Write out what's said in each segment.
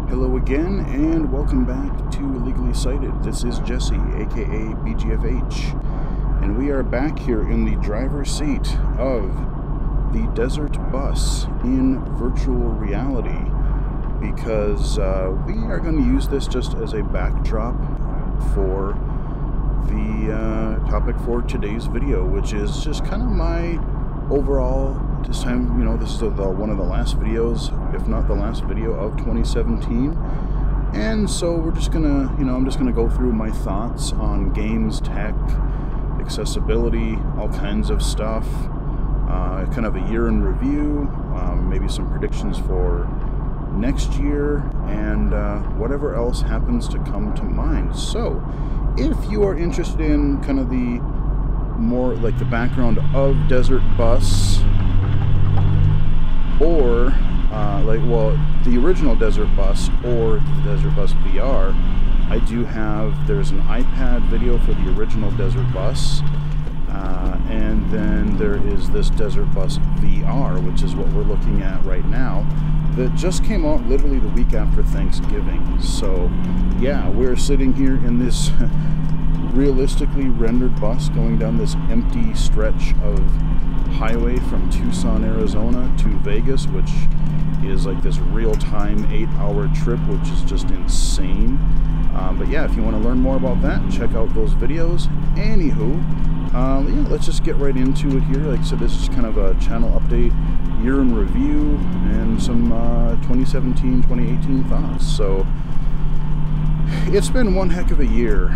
Hello again, and welcome back to Legally Cited. This is Jesse, aka BGFH, and we are back here in the driver's seat of the desert bus in virtual reality, because we are going to use this just as a backdrop for the topic for today's video, which is just kind of my overall, this time, this is one of the last videos, if not the last video of 2017, and so we're just gonna, I'm just gonna go through my thoughts on games, tech, accessibility, all kinds of stuff, kind of a year in review, maybe some predictions for next year, and whatever else happens to come to mind. So, if you are interested in kind of the more like the background of Desert Bus, or the original Desert Bus or the Desert Bus VR, I do have, there's an iPad video for the original Desert Bus, and then there is this Desert Bus VR, which is what we're looking at right now, that just came out literally the week after Thanksgiving. So yeah, we're sitting here in this realistically rendered bus going down this empty stretch of highway from Tucson, Arizona to Vegas, which is like this real-time 8-hour trip, which is just insane. But yeah, if you want to learn more about that, check out those videos. Anywho, yeah, let's just get right into it here. Like I said, this is kind of a channel update, year in review, and some 2017-2018 thoughts. So it's been one heck of a year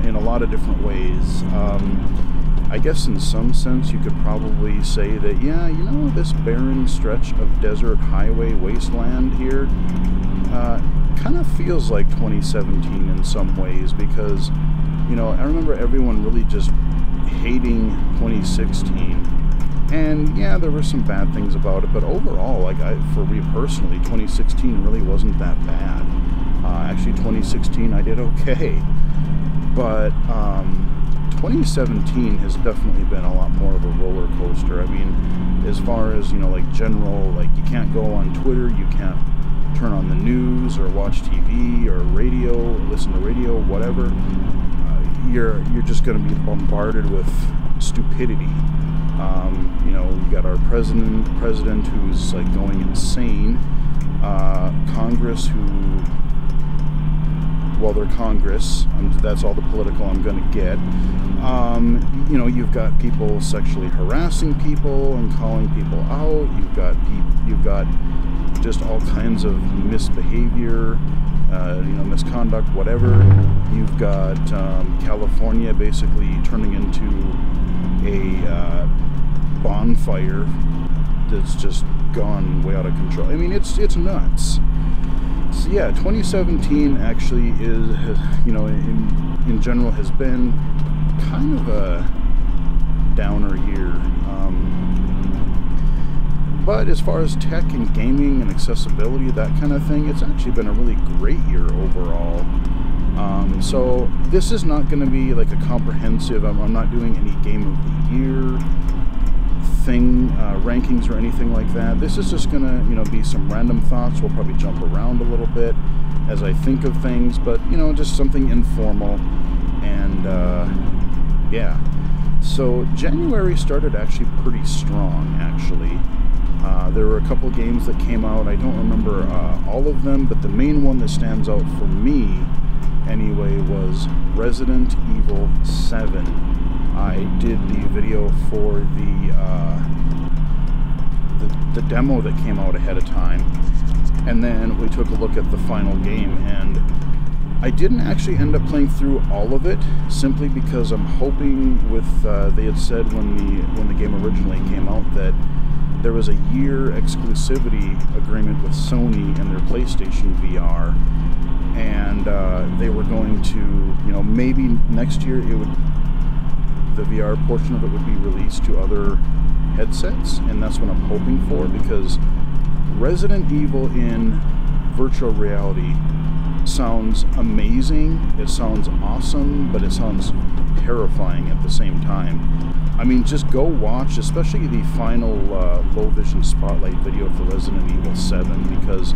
in a lot of different ways. I guess in some sense you could probably say that, yeah, this barren stretch of desert highway wasteland here kind of feels like 2017 in some ways, because, I remember everyone really just hating 2016. And yeah, there were some bad things about it, but overall, like for me personally, 2016 really wasn't that bad. Actually, 2016 I did okay, but 2017 has definitely been a lot more of a roller coaster. I mean, as far as, like general, like you can't go on Twitter, you can't turn on the news or watch TV or radio, or listen to radio, whatever. You're just going to be bombarded with stupidity. You got our president who's like going insane. Congress who, well, they're Congress, that's all the political I'm going to get. You've got people sexually harassing people and calling people out. You've got just all kinds of misbehavior, misconduct, whatever. You've got California basically turning into a bonfire that's just gone way out of control. I mean, it's nuts. So yeah, 2017 actually is, in general has been kind of a downer year. But as far as tech and gaming and accessibility, that kind of thing, it's actually been a really great year overall. So this is not going to be like a comprehensive, I'm not doing any Game of the Year thing, rankings or anything like that. This is just gonna, be some random thoughts. We'll probably jump around a little bit as I think of things, but just something informal. And yeah, so January started actually pretty strong. Actually, there were a couple games that came out. I don't remember all of them, but the main one that stands out for me anyway was Resident Evil 7. I did the video for the demo that came out ahead of time, and then we took a look at the final game, and I didn't actually end up playing through all of it, simply because I'm hoping with, they had said when the game originally came out that there was a year exclusivity agreement with Sony and their PlayStation VR, and they were going to, maybe next year the VR portion of it would be released to other headsets, and that's what I'm hoping for, because Resident Evil in virtual reality sounds amazing, it sounds awesome, but it sounds terrifying at the same time. I mean, just go watch, especially the final low vision spotlight video for Resident Evil 7, because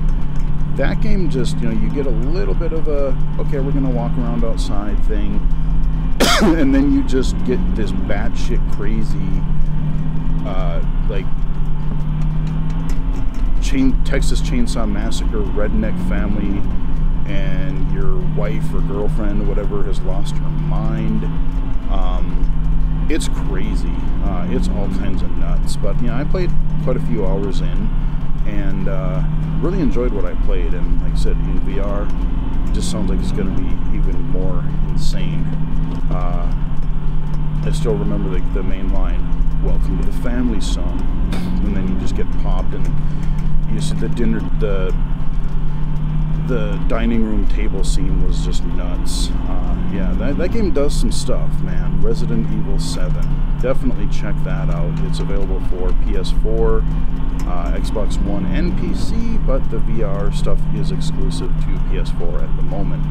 that game just, you know, you get a little bit of a, okay, we're gonna walk around outside thing, and then you just get this batshit crazy, like Texas Chainsaw Massacre redneck family, and your wife or girlfriend or whatever has lost her mind. It's crazy. It's all kinds of nuts. But, you know, I played quite a few hours in, and really enjoyed what I played. And like I said, in VR, it just sounds like it's going to be even more insane. I still remember the main line, "Welcome to the family, son," and then you just get popped, and you see the dining room table scene was just nuts. Yeah, that game does some stuff, man. Resident Evil 7. Definitely check that out. It's available for PS4, Xbox One, and PC, but the VR stuff is exclusive to PS4 at the moment.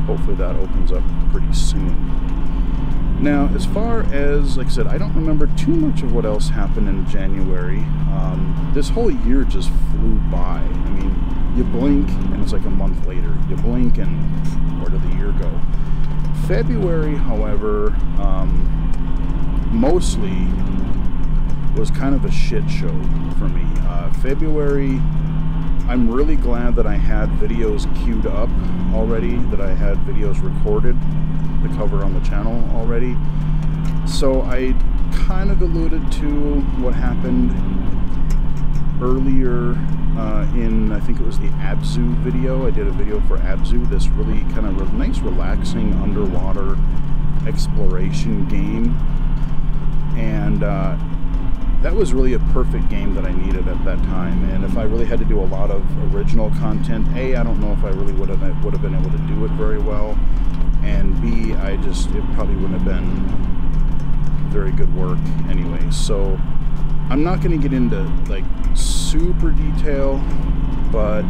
Hopefully that opens up pretty soon. Now, as far as, like I said, I don't remember too much of what else happened in January. This whole year just flew by. I mean, you blink and it's like a month later. You blink and where did the year go? February, however, mostly was kind of a shit show for me. February, I'm really glad that I had videos queued up already, that I had videos recorded to cover on the channel already. So I kind of alluded to what happened earlier in, I think it was the Abzu video. I did a video for Abzu, this really kind of nice, relaxing underwater exploration game. And that was really a perfect game that I needed at that time. And if I really had to do a lot of original content, A, I don't know if I really would have been able to do it very well. And B, it probably wouldn't have been very good work anyway. So I'm not going to get into like super detail, but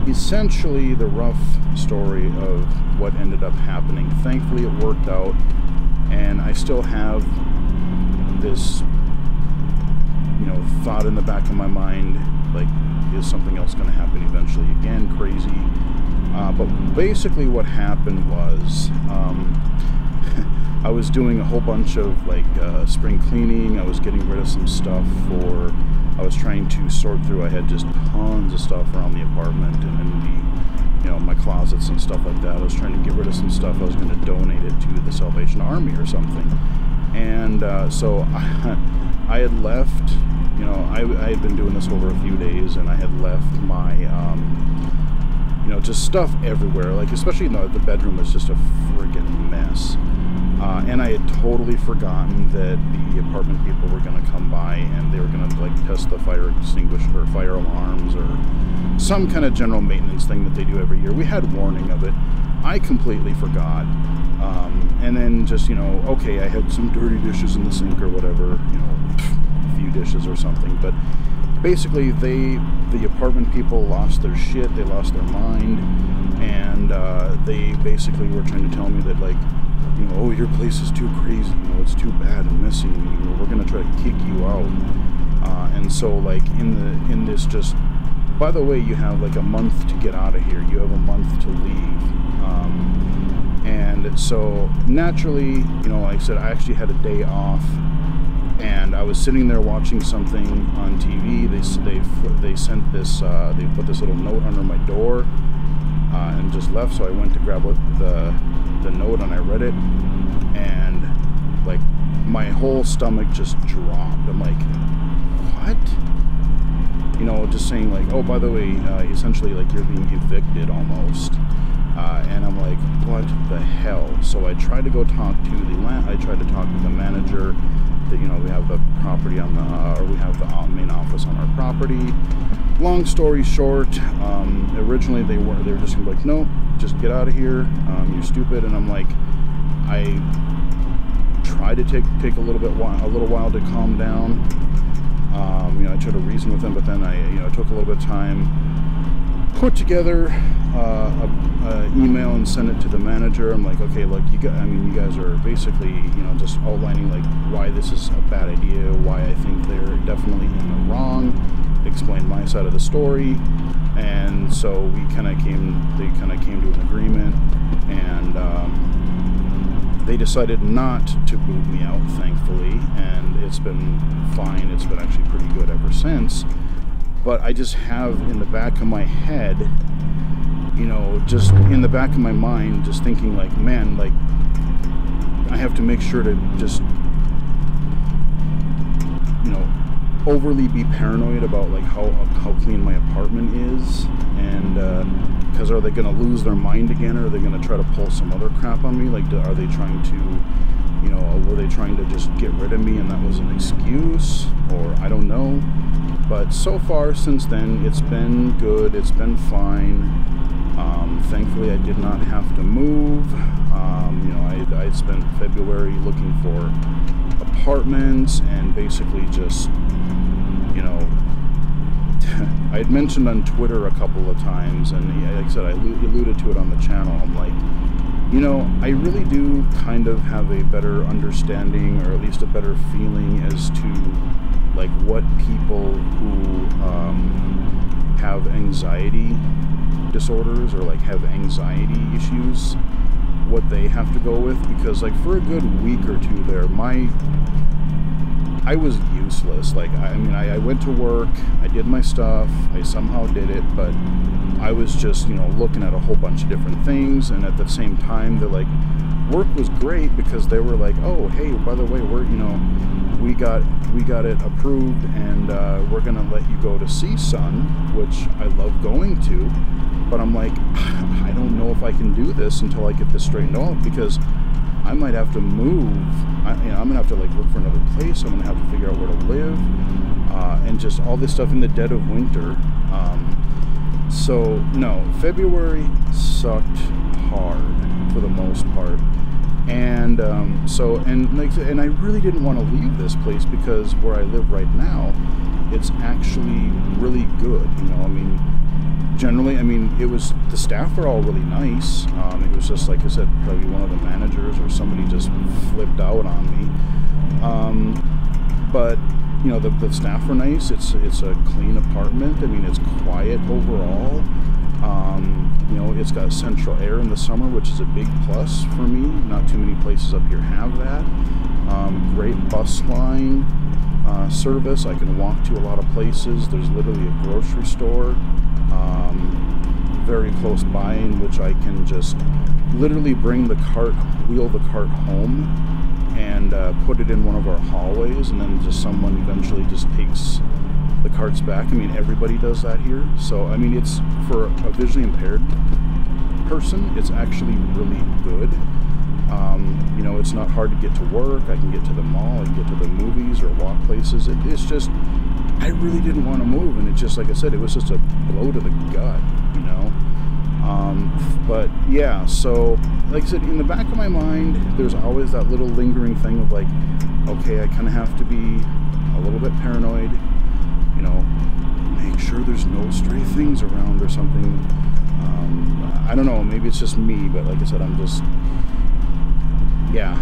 essentially the rough story of what ended up happening. Thankfully it worked out, and I still have this, you know, thought in the back of my mind, like, is something else going to happen eventually? Again, crazy. But basically what happened was, I was doing a whole bunch of like spring cleaning. I was getting rid of some stuff I was trying to sort through. I had just tons of stuff around the apartment and in the, you know, my closets and stuff like that. I was trying to get rid of some stuff. I was going to donate it to the Salvation Army or something. And so I had left, you know, I had been doing this over a few days, and I had left my, you know, just stuff everywhere. Like, especially the bedroom was just a friggin' mess. And I had totally forgotten that the apartment people were going to come by, and they were going to like test the fire extinguisher or fire alarms or some kind of general maintenance thing that they do every year. We had warning of it. I completely forgot. And then just, you know, okay, I had some dirty dishes in the sink or whatever, you know, a few dishes or something. But basically the apartment people lost their shit. They lost their mind. And they basically were trying to tell me that, like, you know, oh, your place is too crazy, you know, it's too bad and messy, and, you know, we're gonna try to kick you out. And so, like, in this, just, by the way, you have like a month to get out of here. You have a month to leave. And so naturally, you know, like I said, I actually had a day off, and I was sitting there watching something on TV. They sent this, they put this little note under my door, and just left. So I went to grab the note, and I read it, and like my whole stomach just dropped. I'm like, what? You know, just saying like, oh, by the way, essentially like you're being evicted almost. And I'm like, what the hell? So I tried to go talk to the manager. That, you know, we have the property on the, or we have the main office on our property. Long story short, originally they were just gonna be like, no, just get out of here. You're stupid. And I'm like, I tried to take a little while to calm down. You know, I tried to reason with them, but then I took a little bit of time, put together an email and sent it to the manager. I'm like, okay, look, you guys are basically, you know, just outlining like why this is a bad idea, why I think they're definitely in the wrong. Explain my side of the story. And so they kind of came to an agreement, and they decided not to boot me out, thankfully, and it's been fine. It's been actually pretty good ever since. But I just have in the back of my head, you know, just in the back of my mind, just thinking like, man, like, I have to make sure to just, you know, overly be paranoid about like how clean my apartment is, and because are they going to lose their mind again, or are they going to try to pull some other crap on me? Like, are they trying to, you know, were they trying to just get rid of me and that was an excuse, or I don't know. But so far since then, it's been good, it's been fine. Thankfully, I did not have to move. You know, I spent February looking for apartments, and basically just, you know, I had mentioned on Twitter a couple of times, and like I said, I alluded to it on the channel. I'm like, you know, I really do kind of have a better understanding, or at least a better feeling as to like what people who have anxiety disorders, or like have anxiety issues, what they have to go with. Because like for a good week or two there, I was useless. Like, I mean, I went to work, I did my stuff, I somehow did it, but I was just, you know, looking at a whole bunch of different things. And at the same time, they're like, work was great, because they were like, oh, hey, by the way, we're, you know, we got it approved, and we're gonna let you go to CSUN, which I love going to. But I'm like, I don't know if I can do this until I get this straightened out, because I might have to move. I'm gonna have to like look for another place. I'm gonna have to figure out where to live, and just all this stuff in the dead of winter. So no, February sucked hard for the most part, and and I really didn't want to leave this place, because where I live right now, it's actually really good. You know, I mean, generally, I mean, the staff are all really nice. It was just, like I said, probably one of the managers or somebody just flipped out on me. But, you know, the staff are nice. It's a clean apartment. I mean, it's quiet overall. You know, it's got central air in the summer, which is a big plus for me. Not too many places up here have that. Great bus line service. I can walk to a lot of places. There's literally a grocery store very close by, in which I can just literally wheel the cart home, and put it in one of our hallways, and then just someone eventually just takes the carts back. I mean, everybody does that here. So I mean, it's, for a visually impaired person, it's actually really good. You know, it's not hard to get to work. I can get to the mall, I can get to the movies or walk places. It's just, I really didn't want to move, and it just, like I said, it was just a blow to the gut, you know. But yeah, so like I said, in the back of my mind, there's always that little lingering thing of like, okay, I kind of have to be a little bit paranoid, you know, make sure there's no stray things around or something. I don't know, maybe it's just me, but like I said, I'm just, yeah.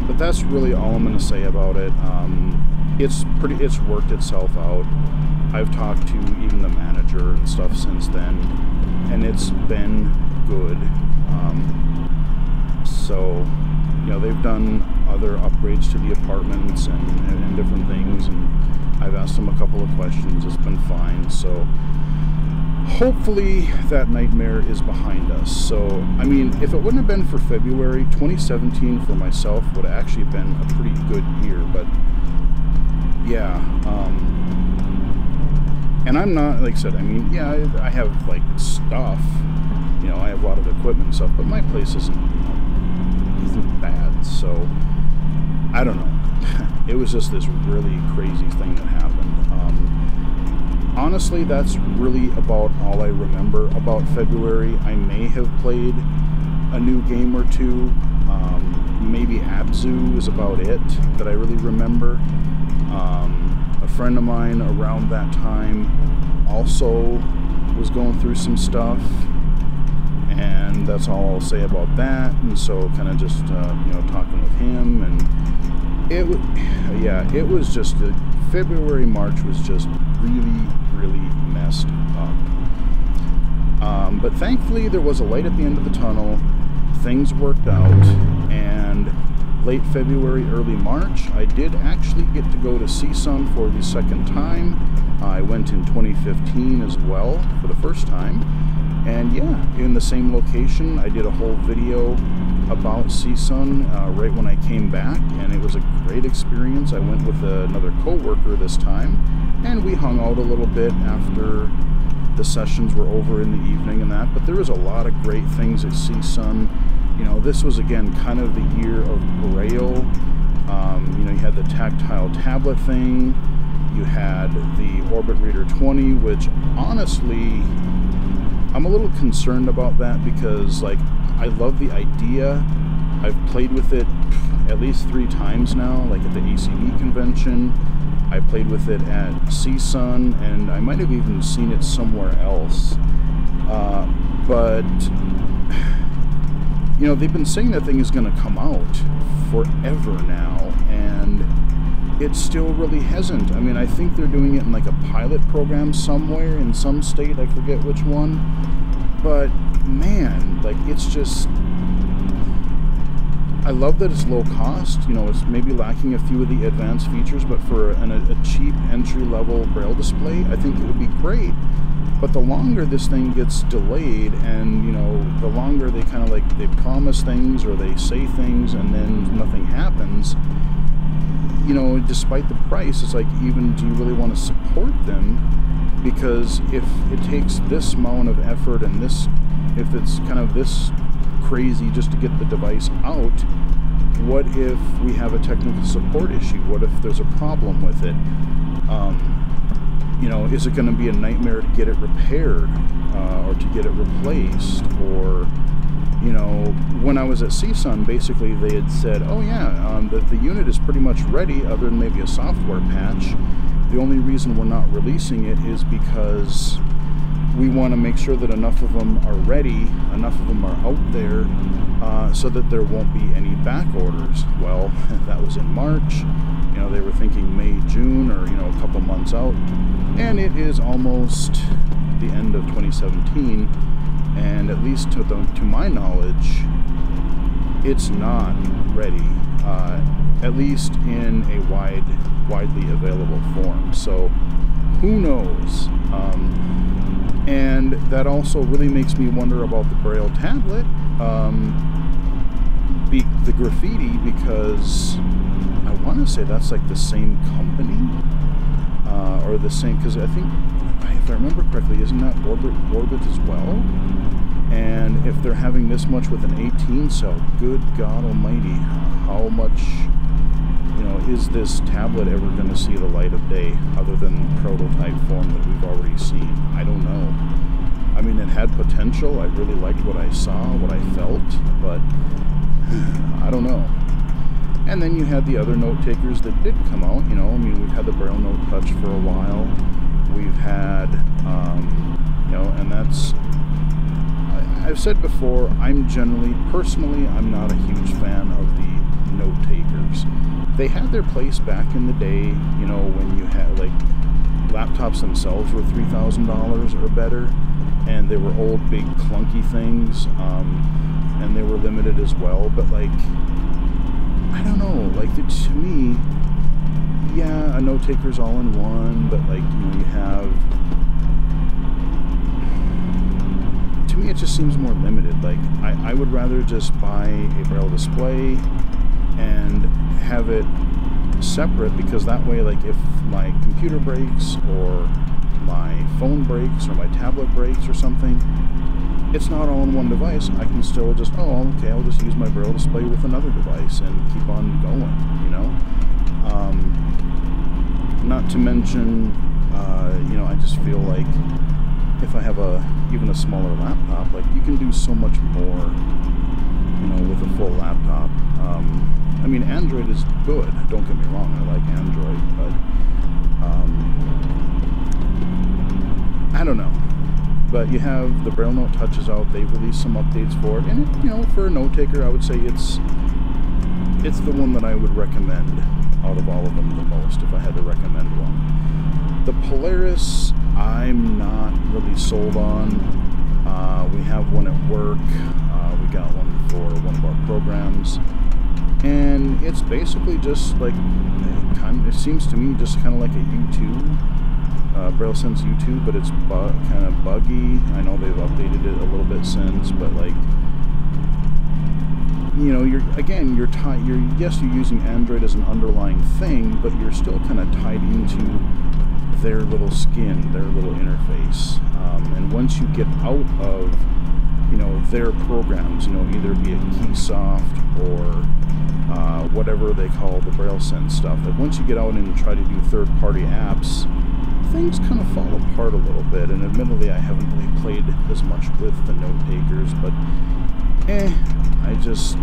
But that's really all I'm going to say about it. It's worked itself out. I've talked to even the manager and stuff since then, and it's been good. So, you know, they've done other upgrades to the apartments and different things, and I've asked them a couple of questions. It's been fine. So hopefully that nightmare is behind us. So, I mean, if it wouldn't have been for February, 2017 for myself would have actually been a pretty good year. But yeah, and I'm not, like I said, I mean, yeah, I have like stuff, you know, I have a lot of equipment and stuff, but my place isn't, you know, isn't bad. So I don't know. It was just this really crazy thing that happened. Honestly, that's really about all I remember about February. I may have played a new game or two. Maybe Abzu is about it that I really remember. A friend of mine around that time also was going through some stuff, and that's all I'll say about that. And so kind of just, you know, talking with him, and it was just, February, March was just really, really messed up. But thankfully there was a light at the end of the tunnel. Things worked out, and late February, early March, I did actually get to go to CSUN for the second time. I went in 2015 as well for the first time, and yeah, in the same location. I did a whole video about CSUN right when I came back, and it was a great experience. I went with another co-worker this time, and we hung out a little bit after the sessions were over in the evening and that, but there was a lot of great things at CSUN. You know, this was again kind of the year of Braille. You know, you had the tactile tablet thing, you had the Orbit Reader 20, which honestly, I'm a little concerned about that because, like, I love the idea. I've played with it at least 3 times now, like at the ACB convention. I played with it at CSUN, and I might have even seen it somewhere else. But, you know, they've been saying that thing is going to come out forever now, and it still really hasn't. I mean, I think they're doing it in like a pilot program somewhere in some state, I forget which one. But, man, like, it's just... I love that it's low cost. You know, it's maybe lacking a few of the advanced features, but for a cheap entry-level Braille display, I think it would be great. But the longer this thing gets delayed, and, you know, the longer they kind of like, they promise things or they say things and then nothing happens, you know, despite the price, it's like, even do you really want to support them? Because if it takes this amount of effort and this, if it's kind of this crazy just to get the device out, what if we have a technical support issue? What if there's a problem with it? You know, is it going to be a nightmare to get it repaired or to get it replaced? Or, you know, when I was at CSUN, basically they had said, oh yeah, the unit is pretty much ready other than maybe a software patch. The only reason we're not releasing it is because we want to make sure that enough of them are ready, enough of them are out there, so that there won't be any back orders. Well, that was in March. You know, they were thinking May, June, or, you know, a couple months out. And it is almost the end of 2017, and at least to my knowledge, it's not ready, at least in a widely available form. So, who knows? And that also really makes me wonder about the Braille tablet, the graffiti, because I want to say that's like the same company, or the same, because I think, if I remember correctly, isn't that Orbit as well? And if they're having this much with an 18 cell, good God almighty, how much, you know, is this tablet ever going to see the light of day other than prototype form that we've already seen? I don't know. I mean, it had potential. I really liked what I saw, what I felt, but I don't know. And then you had the other note takers that did come out. You know, I mean, we've had the Braille Note Touch for a while. We've had, you know, and that's, I've said before, I'm generally, personally, I'm not a huge fan of the note takers. They had their place back in the day, you know, when you had, like, laptops themselves were $3,000 or better, and they were old, big, clunky things, and they were limited as well. But, like, I don't know, like, to me, yeah, a note taker's all in one, but, like, you know, you have, to me, it just seems more limited. Like, I would rather just buy a Braille display and have it separate, because that way, like, if my computer breaks or my phone breaks or my tablet breaks or something, it's not all in one device. I can still just, oh, okay, I'll just use my Braille display with another device and keep on going, you know? Not to mention, you know, I just feel like if I have even a smaller laptop, like, you can do so much more, you know, with a full laptop. I mean, Android is good, don't get me wrong, I like Android, but I don't know. But you have the Braille Note Touches out, they've released some updates for it, and it, you know, for a note taker, I would say it's the one that I would recommend out of all of them the most, if I had to recommend one. The Polaris, I'm not really sold on. We have one at work. We got one for one of our programs, and it's basically just like it seems to me just kind of like a U2, BrailleSense U2, but it's kind of buggy. I know they've updated it a little bit since, but like, you know, yes, you're using Android as an underlying thing, but you're still kind of tied into their little skin, their little interface. And once you get out of, you know, their programs, you know, either be it Keysoft or whatever they call the BrailleSense stuff, like once you get out and try to do third-party apps, things kind of fall apart a little bit. And admittedly, I haven't really played as much with the note takers, but I just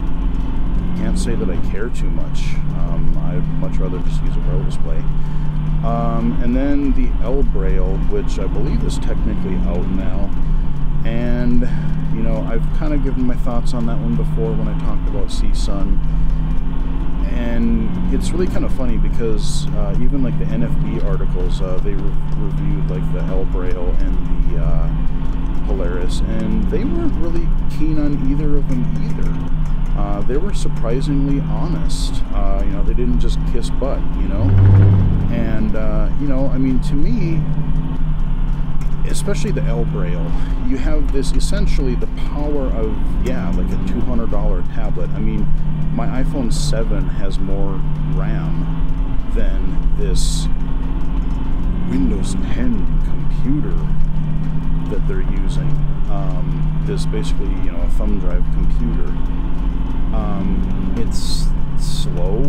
can't say that I care too much. I'd much rather just use a Braille display. And then the L Braille, which I believe is technically out now. And, you know, I've kind of given my thoughts on that one before when I talked about CSUN. And it's really kind of funny because even like the NFB articles, they reviewed like the L Braille and the Polaris, and they weren't really keen on either of them either. They were surprisingly honest. You know, they didn't just kiss butt, you know. And, you know, I mean, to me, especially the L Braille, you have this essentially the power of, yeah, like a $200 tablet. I mean, my iPhone 7 has more RAM than this Windows 10 computer that they're using. This basically, you know, a thumb drive computer. It's slow.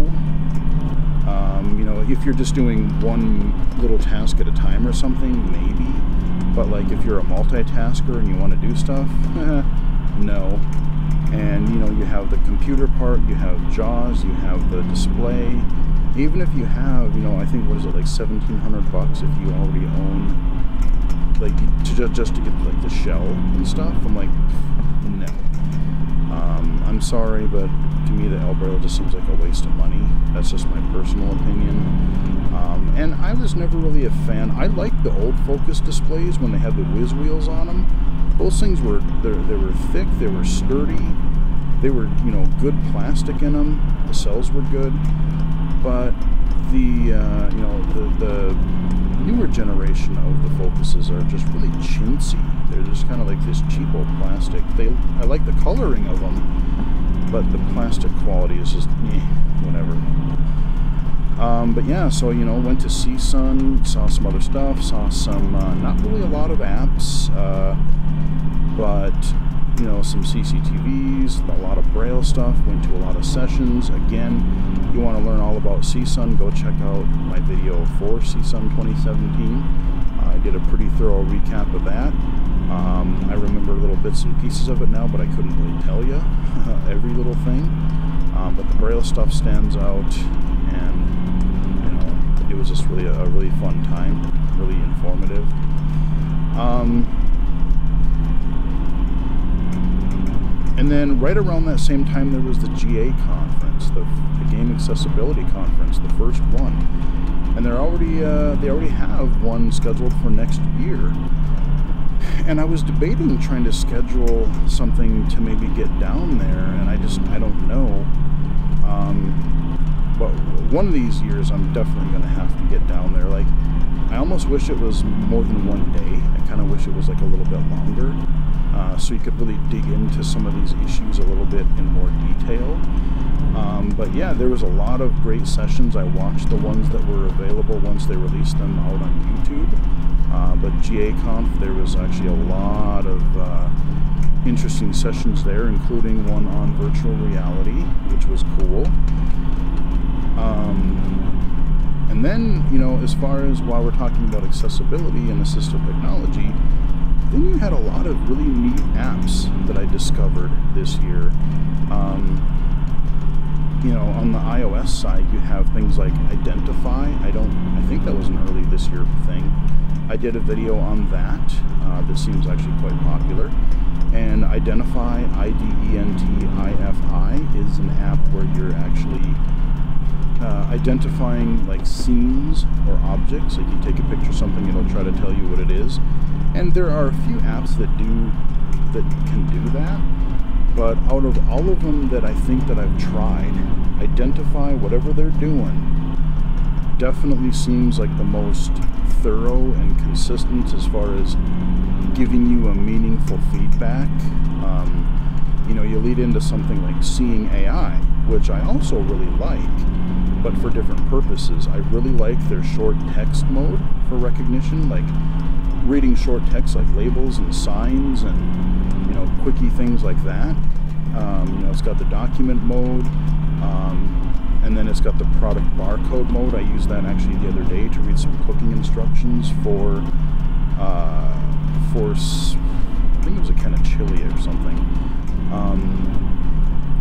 You know, if you're just doing one little task at a time or something, maybe. But like if you're a multitasker and you want to do stuff, no. And you know, you have the computer part, you have JAWS, you have the display. Even if you have, you know, I think, what is it, like $1,700 if you already own, like, just to get like the shell and stuff. I'm like, no. I'm sorry, but to me the L Braille just seems like a waste of money. That's just my personal opinion. And I was never really a fan. I liked the old Focus displays when they had the whiz wheels on them. Those things were, they were thick, they were sturdy, they were, you know, good plastic in them. The cells were good, but the you know, the newer generation of the Focuses are just really chintzy. They're just kind of like this cheap old plastic. I like the coloring of them, but the plastic quality is just whatever. But yeah, so, you know, went to CSUN, saw some other stuff, saw some, not really a lot of apps, but, you know, some CCTVs, a lot of Braille stuff, went to a lot of sessions. Again, you want to learn all about CSUN, go check out my video for CSUN 2017. I did a pretty thorough recap of that. I remember little bits and pieces of it now, but I couldn't really tell you every little thing. But the Braille stuff stands out, and, you know, it was just really a really fun time, really informative. And then right around that same time, there was the GA conference, the Game Accessibility Conference, the first one. And they already have one scheduled for next year. And I was debating trying to schedule something to maybe get down there, and I don't know. But one of these years, I'm definitely going to have to get down there. Like, I almost wish it was more than one day. I kind of wish it was like a little bit longer, so you could really dig into some of these issues a little bit in more detail. But yeah, there was a lot of great sessions. I watched the ones that were available once they released them out on YouTube. But GA-Conf, there was actually a lot of interesting sessions there, including one on virtual reality, which was cool. And then, you know, as far as while we're talking about accessibility and assistive technology, then you had a lot of really neat apps that I discovered this year. You know, on the iOS side, you have things like Identify. I think that was an early this year thing. I did a video on that. That seems actually quite popular. And Identify, I-D-E-N-T-I-F-I, is an app where you're actually identifying like scenes or objects. Like you take a picture of something, it'll try to tell you what it is. And there are a few apps that can do that, but out of all of them that I think that I've tried, Identify, whatever they're doing, definitely seems like the most thorough and consistent as far as giving you a meaningful feedback. You know, you lead into something like Seeing AI, which I also really like, but for different purposes. I really like their short text mode for recognition, like reading short text like labels and signs and, you know, quickie things like that. You know, it's got the document mode, and then it's got the product barcode mode. I used that actually the other day to read some cooking instructions for I think it was a kind of chili or something.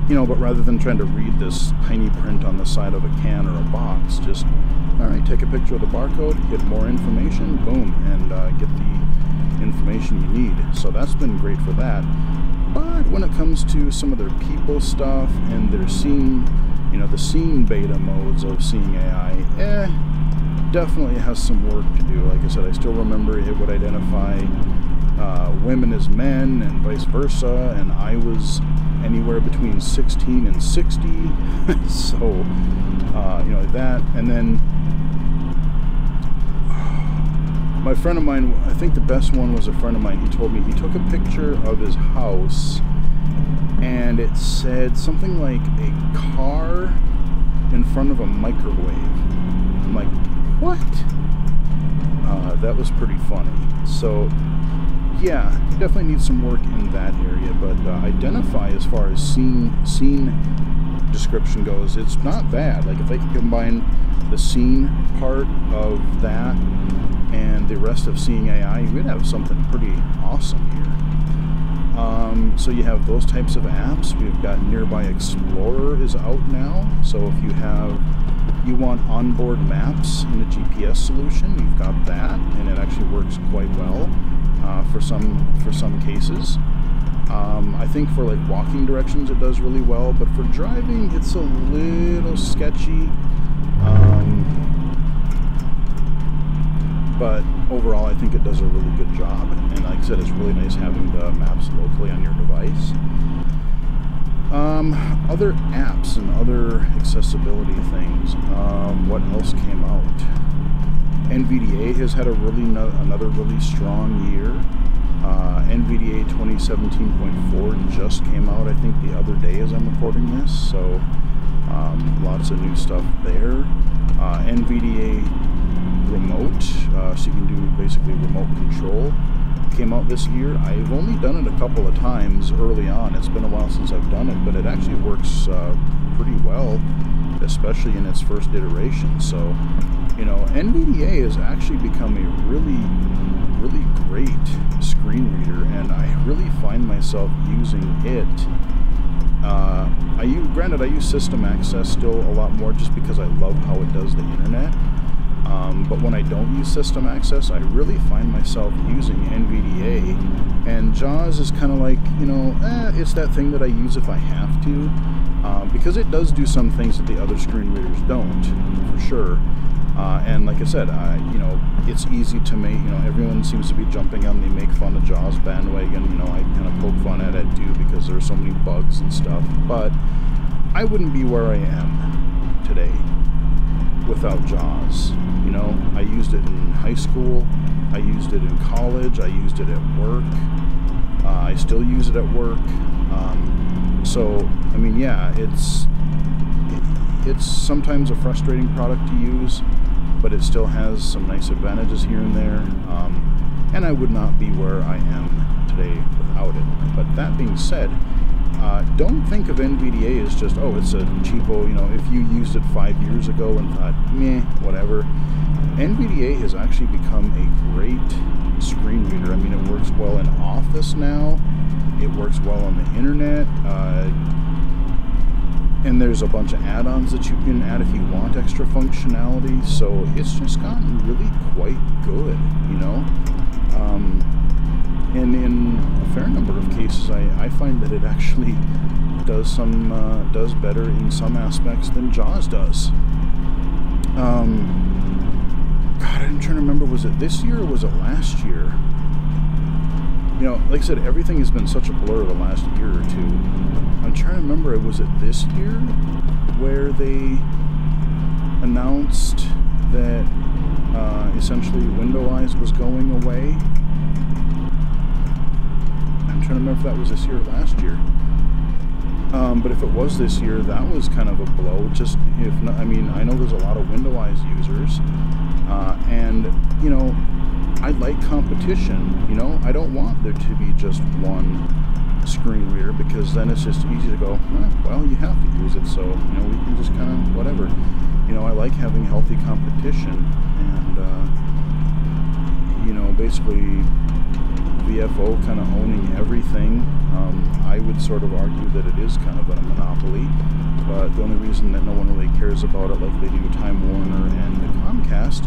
You know, but rather than trying to read this tiny print on the side of a can or a box, just, all right, take a picture of the barcode, get more information, boom, and get the information you need. So that's been great for that. But when it comes to some of their people stuff and their scene, you know, the scene beta modes of Seeing AI, definitely has some work to do. Like I said, I still remember it would identify women as men and vice versa, and I was anywhere between 16 and 60. So, you know, that, and then my friend of mine, I think the best one was a friend of mine. He told me he took a picture of his house and it said something like a car in front of a microwave. I'm like, what? That was pretty funny. So yeah, definitely needs some work in that area, but Identify, as far as scene description goes, it's not bad. Like, if they can combine the scene part of that and the rest of Seeing AI, we'd have something pretty awesome here. So you have those types of apps. We've got Nearby Explorer is out now, so if you want onboard maps in a GPS solution, you've got that, and it actually works quite well for some cases. I think for like walking directions it does really well, but for driving it's a little sketchy. But overall I think it does a really good job, and like I said, it's really nice having the maps locally on your device. Other apps and other accessibility things. What else came out? NVDA has had another really strong year. NVDA 2017.4 just came out, I think, the other day as I'm recording this, so lots of new stuff there. NVDA Remote, so you can do basically remote control, came out this year. I've only done it a couple of times early on. It's been a while since I've done it, but it actually works pretty well, especially in its first iteration. So, you know, NVDA has actually become a really great screen reader, and I really find myself using it. Granted, I use System Access still a lot more just because I love how it does the internet. But when I don't use System Access, I really find myself using NVDA, and JAWS is kind of like, you know, it's that thing that I use if I have to, because it does do some things that the other screen readers don't, for sure. And like I said, you know, it's easy to make, you know, everyone seems to be jumping on the make fun of JAWS bandwagon. You know, I kind of poke fun at it too because there are so many bugs and stuff, but I wouldn't be where I am today without JAWS. You know, I used it in high school, I used it in college, I used it at work, I still use it at work. So, I mean, yeah, it's sometimes a frustrating product to use, but it still has some nice advantages here and there, and I would not be where I am today without it. But that being said, don't think of NVDA as just, oh, it's a cheapo, you know, if you used it 5 years ago and thought, meh, whatever. NVDA has actually become a great screen reader. I mean, it works well in Office now, it works well on the internet, and there's a bunch of add-ons that you can add if you want extra functionality, so it's just gotten really quite good, you know. And in a fair number of cases, I find that it actually does better in some aspects than JAWS does. God, I'm trying to remember, was it this year or was it last year? you know, like I said, everything has been such a blur the last year or two. I'm trying to remember, was it this year where they announced that essentially Window Eyes was going away? I'm trying to remember if that was this year or last year. But if it was this year, that was kind of a blow. Just, if not, I mean, I know there's a lot of Window Eyes users, and, you know, I like competition. You know, I don't want there to be just one screen reader, because then it's just easy to go, well, you have to use it, so, you know, we can just kind of, whatever. You know, I like having healthy competition, and, you know, basically VFO kind of owning everything. I would sort of argue that it is kind of a monopoly, but the only reason that no one really cares about it like they do Time Warner and Comcast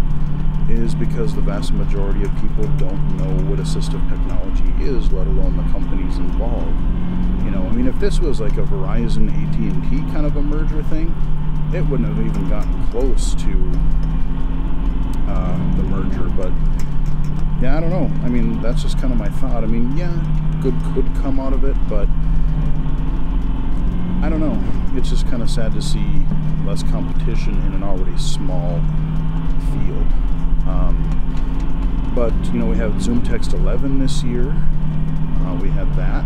is because the vast majority of people don't know what assistive technology is, let alone the companies involved. You know, I mean, if this was like a Verizon AT&T kind of a merger thing, it wouldn't have even gotten close to the merger. But yeah, I don't know. I mean, that's just kind of my thought. I mean, yeah, good could come out of it, but I don't know. It's just kind of sad to see less competition in an already small field. But, you know, we have Zoom Text 11 this year. We had that.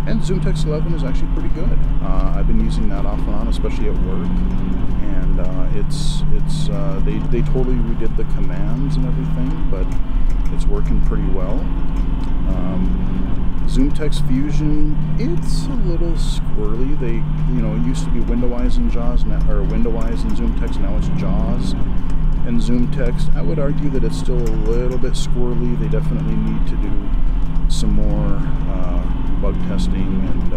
And Zoom Text 11 is actually pretty good. I've been using that off and on, especially at work. And they totally redid the commands and everything, but it's working pretty well. Zoom Text Fusion, it's a little squirrely. They, you know, it used to be Window Eyes and JAWS, now, or Window Eyes and Zoom Text, now it's JAWS and Zoom Text. I would argue that it's still a little bit squirrely. They definitely need to do some more bug testing, and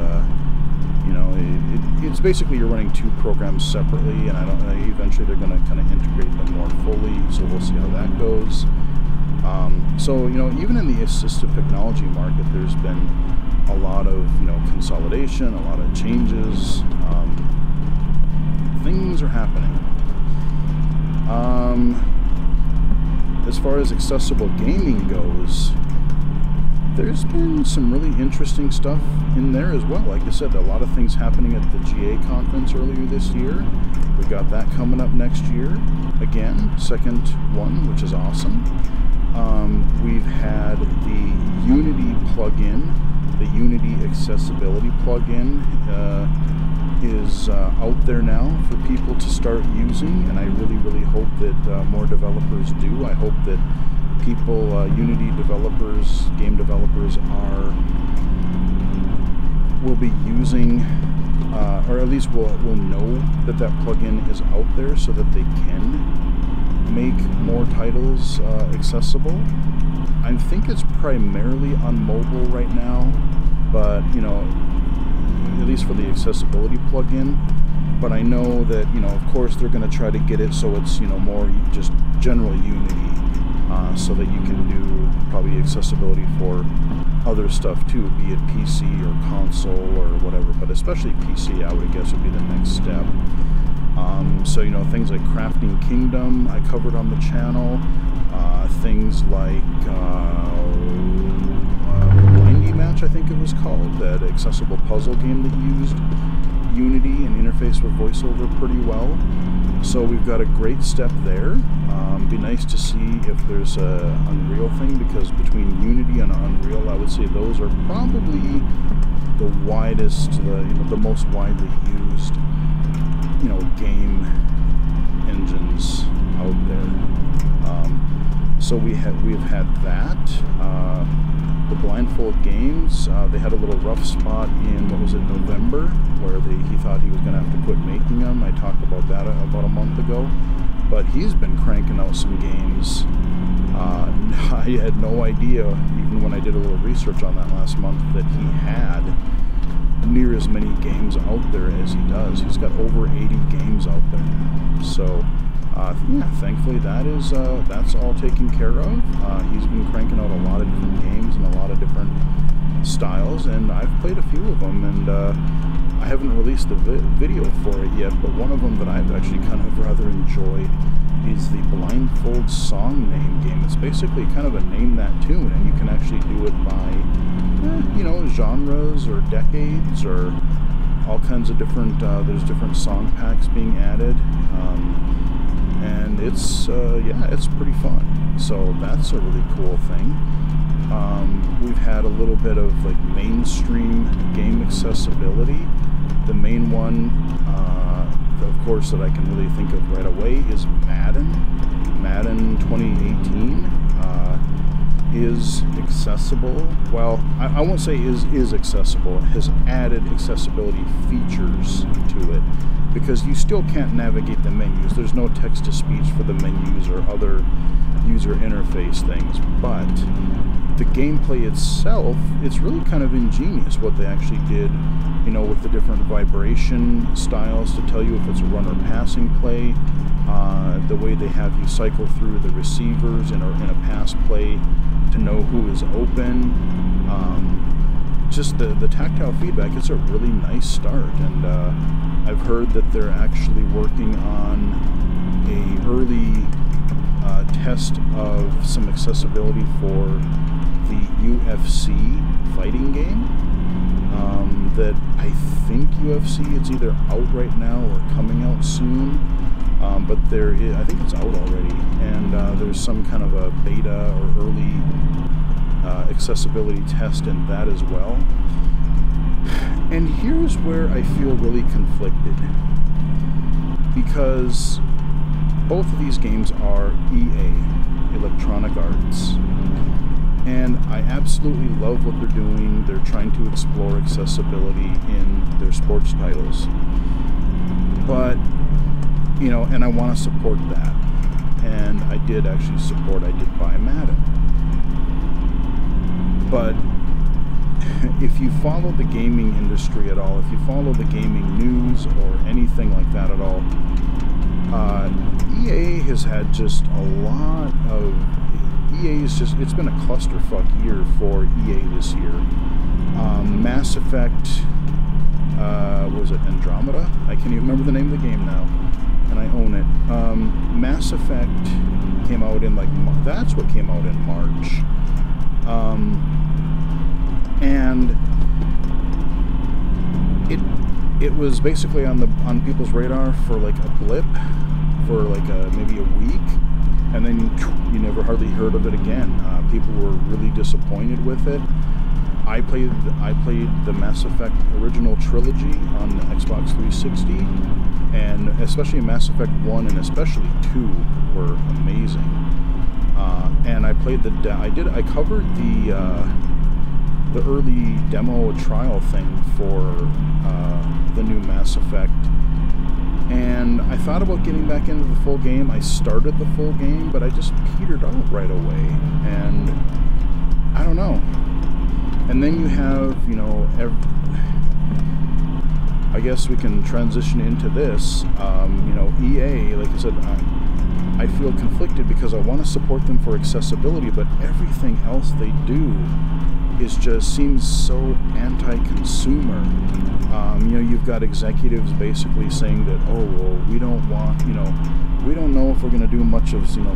you know, it's basically you're running two programs separately, and eventually they're going to kind of integrate them more fully, so we'll see how that goes. So, you know, even in the assistive technology market, there's been a lot of, you know, consolidation, a lot of changes. Things are happening. As far as accessible gaming goes, there's been some really interesting stuff in there as well. Like I said, a lot of things happening at the GA conference earlier this year. We got that coming up next year. Again, second one, which is awesome. We've had the Unity plugin, the Unity accessibility plugin is out there now for people to start using, and I really, really hope that more developers do. I hope that people, Unity developers, game developers, will be using, or at least will know that that plugin is out there, so that they can make more titles accessible. I think it's primarily on mobile right now, but, you know, at least for the accessibility plugin. But I know that, you know, of course they're going to try to get it so it's, you know, more just general Unity, so that you can do probably accessibility for other stuff too, be it PC or console or whatever, but especially PC, I would guess, would be the next step. So, you know, things like Crafting Kingdom I covered on the channel, things like Blindy Match, I think it was called, that accessible puzzle game that used Unity and interfaced with VoiceOver pretty well. So we've got a great step there. Be nice to see if there's a Unreal thing, because between Unity and Unreal, I would say those are probably the widest, the most widely used, you know, game engines out there. So we've had that. The Blindfold games, they had a little rough spot in, what was it, November, where he thought he was going to have to quit making them. I talked about that about a month ago. But he's been cranking out some games. I had no idea, even when I did a little research on that last month, that he had near as many games out there as he does. He's got over 80 games out there now. So, yeah, thankfully that's all taken care of. He's been cranking out a lot of different games and a lot of different styles, and I've played a few of them, and I haven't released the video for it yet, but one of them that I've actually kind of rather enjoyed is the Blindfold Song Name game. It's basically kind of a name that tune, and you can actually do it by, you know, genres or decades or all kinds of different, there's different song packs being added, and it's, yeah, it's pretty fun. So that's a really cool thing. We've had a little bit of like mainstream game accessibility. The main one, of course, that I can really think of right away is Madden. Madden 2018 is accessible. Well, I won't say is accessible. It has added accessibility features to it, because you still can't navigate the menus. There's no text-to-speech for the menus or other user interface things, but the gameplay itself, it's really kind of ingenious what they actually did, you know, with the different vibration styles to tell you if it's a run or passing play, the way they have you cycle through the receivers in a pass play to know who is open, just the tactile feedback. It's a really nice start, and I've heard that they're actually working on a early test of some accessibility for the UFC fighting game, that I think UFC, it's either out right now or coming out soon, but there is, I think it's out already, and there's some kind of a beta or early accessibility test in that as well. And here's where I feel really conflicted, because both of these games are EA, Electronic Arts, and I absolutely love what they're doing. They're trying to explore accessibility in their sports titles, but, you know, and I want to support that, and I did actually support, I did buy Madden. But if you follow the gaming industry at all, if you follow the gaming news or anything like that at all, EA has had just a lot of, EA is just, it's been a clusterfuck year for EA this year. Mass Effect, was it Andromeda? I can't even remember the name of the game now, and I own it. Mass Effect came out in like, that's what came out in March. And it was basically on people's radar for like a blip, for like maybe a week, and then you never hardly heard of it again. People were really disappointed with it. I played the Mass Effect original trilogy on the Xbox 360, and especially Mass Effect 1 and especially 2 were amazing. And I played I covered the early demo trial thing for the new Mass Effect, and I thought about getting back into the full game. I started the full game, but I just petered out right away, and I don't know. And then you have, you know, I guess we can transition into this. You know, EA, like I said, I feel conflicted because I want to support them for accessibility, but everything else they do is just seems so anti-consumer. You know, you've got executives basically saying that, oh, well, we don't want, you know, we don't know if we're going to do much of, you know,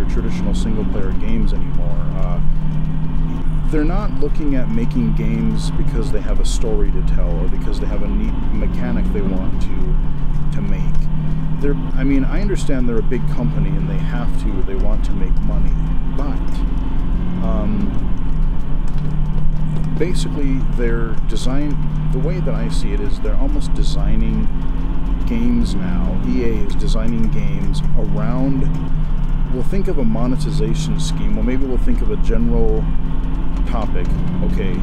traditional single-player games anymore. They're not looking at making games because they have a story to tell or because they have a neat mechanic they want to make. I mean, I understand they're a big company and they want to make money, but basically their design, the way that I see it is they're almost designing games now. EA is designing games around, we'll think of a monetization scheme, well maybe we'll think of a general topic, okay,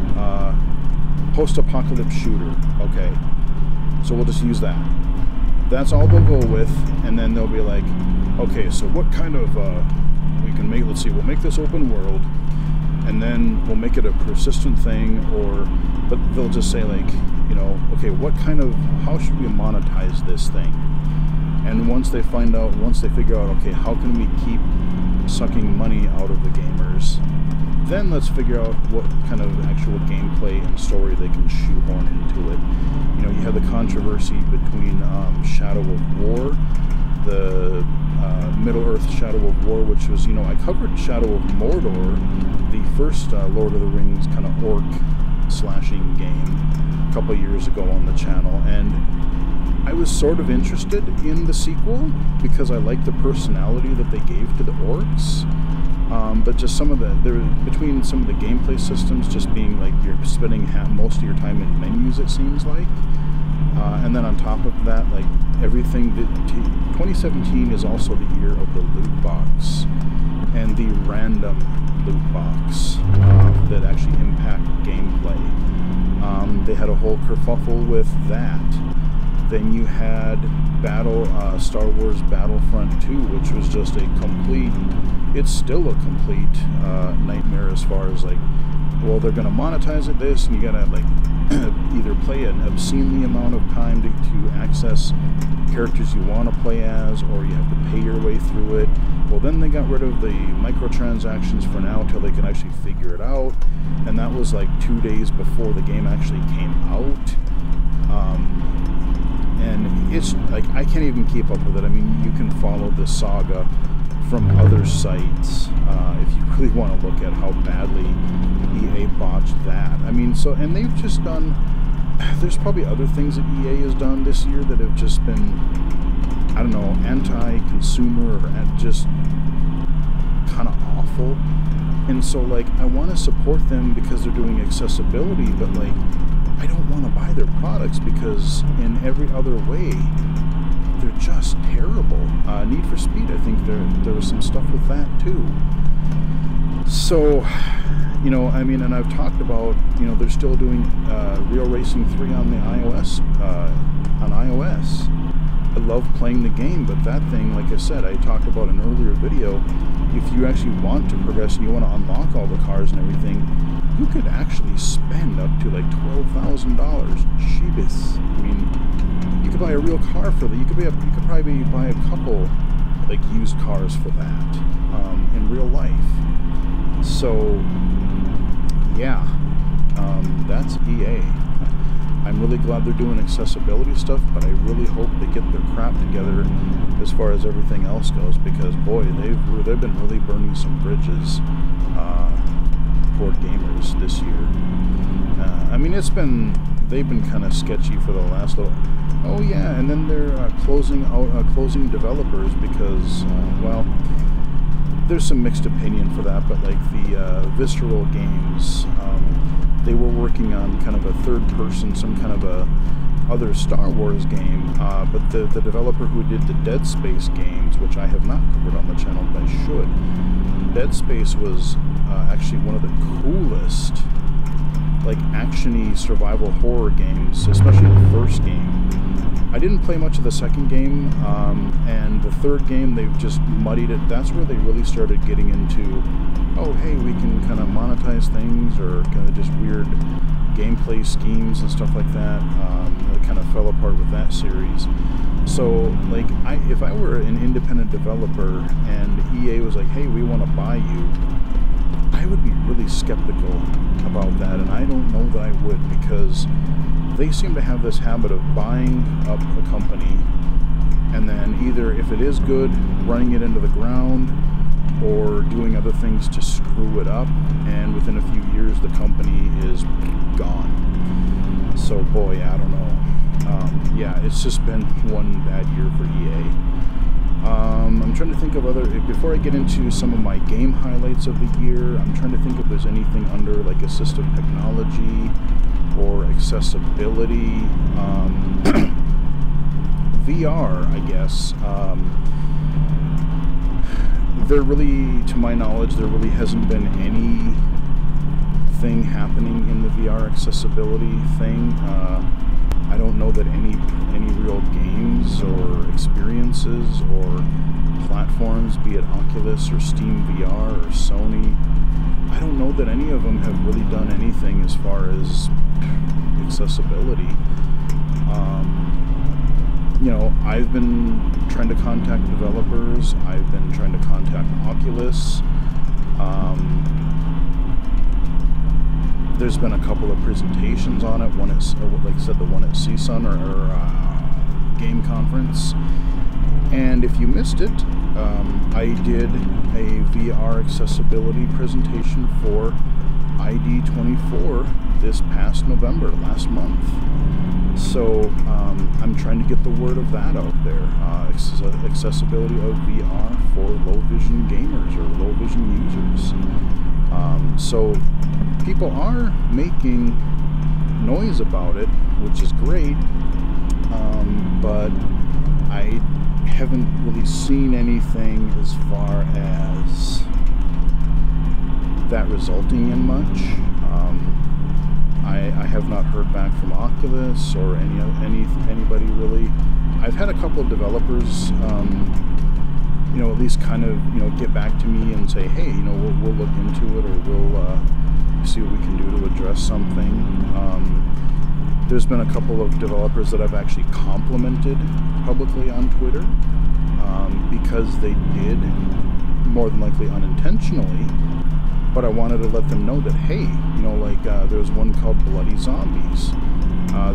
post-apocalypse shooter, okay, so we'll just use that. That's all they'll go with, and then they'll be like, okay, so what kind of, we can make, let's see, we'll make this open world, and then we'll make it a persistent thing, but they'll just say like, you know, okay, how should we monetize this thing? And once they figure out, okay, how can we keep sucking money out of the gamers, then let's figure out what kind of actual gameplay and story they can shoehorn into it. You know, you have the controversy between Shadow of War, the Middle-earth Shadow of War, which was, you know, I covered Shadow of Mordor, the first Lord of the Rings kind of orc slashing game a couple years ago on the channel, and I was sort of interested in the sequel because I liked the personality that they gave to the orcs. But just some of between some of the gameplay systems just being like you're spending most of your time in menus, it seems like. And then on top of that, like everything, 2017 is also the year of the loot box and the random loot box that actually impact gameplay. They had a whole kerfuffle with that. Then you had Star Wars Battlefront 2, which was just a complete, it's still a complete nightmare as far as like, well, they're going to monetize it this, and you got to like either play an obscenely amount of time to access characters you want to play as, or you have to pay your way through it. Well, then they got rid of the microtransactions for now until they can actually figure it out, and that was like 2 days before the game actually came out. And it's like, I can't even keep up with it. I mean, you can follow the saga from other sites if you really want to look at how badly EA botched that. I mean, so, and they've just done, there's probably other things that EA has done this year that have just been, I don't know, anti-consumer or just kind of awful. And so, like, I want to support them because they're doing accessibility, but, like, I don't want to buy their products because in every other way, they're just terrible. Need for Speed, I think there was some stuff with that too. So, you know, I mean, and I've talked about, you know, they're still doing Real Racing 3 on the iOS, I love playing the game, but that thing, like I said, I talked about in an earlier video, if you actually want to progress and you want to unlock all the cars and everything, you could actually spend up to like $12,000. Jeebus. I mean, you could buy a real car for that. You could probably buy a couple like used cars for that in real life. So yeah, that's EA. I'm really glad they're doing accessibility stuff, but I really hope they get their crap together as far as everything else goes, because boy, they've been really burning some bridges toward gamers this year. I mean, they've been kind of sketchy for the last little. Oh yeah, and then they're closing developers because well, there's some mixed opinion for that, but like the Visceral Games. They were working on kind of a third-person, some kind of a other Star Wars game, but the developer who did the Dead Space games, which I have not covered on the channel, but I should. Dead Space was actually one of the coolest, like, action-y survival horror games, especially the first game. I didn't play much of the second game, and the third game, they've just muddied it. That's where they really started getting into, oh, hey, we can kind of monetize things, or kind of just weird gameplay schemes and stuff like that. It kind of fell apart with that series. So, like, if I were an independent developer and EA was like, hey, we want to buy you, I would be really skeptical about that, and I don't know that I would, because they seem to have this habit of buying up a company and then either, if it is good, running it into the ground, or doing other things to screw it up, and within a few years the company is gone. So boy, I don't know. Yeah, it's just been one bad year for EA. I'm trying to think of other, before I get into some of my game highlights of the year, I'm trying to think if there's anything under like assistive technology or accessibility. VR, I guess. There really, to my knowledge, there really hasn't been anything happening in the VR accessibility thing. I don't know that any real games or experiences or platforms, be it Oculus or Steam VR or Sony, I don't know that any of them have really done anything as far as accessibility. You know, I've been trying to contact developers, I've been trying to contact Oculus, There's been a couple of presentations on it. One is, like I said, the one at CSUN or Game Conference. And if you missed it, I did a VR accessibility presentation for ID24 this past November, last month. So I'm trying to get the word of that out there. Accessibility of VR for low vision gamers or low vision users. So people are making noise about it, which is great, but I haven't really seen anything as far as that resulting in much. I have not heard back from Oculus or anybody really. I've had a couple of developers, you know, at least kind of, you know, get back to me and say, hey, you know, we'll look into it, or we'll see what we can do to address something. There's been a couple of developers that I've actually complimented publicly on Twitter because they did, more than likely unintentionally, but I wanted to let them know that, hey, you know, like there was one called Bloody Zombies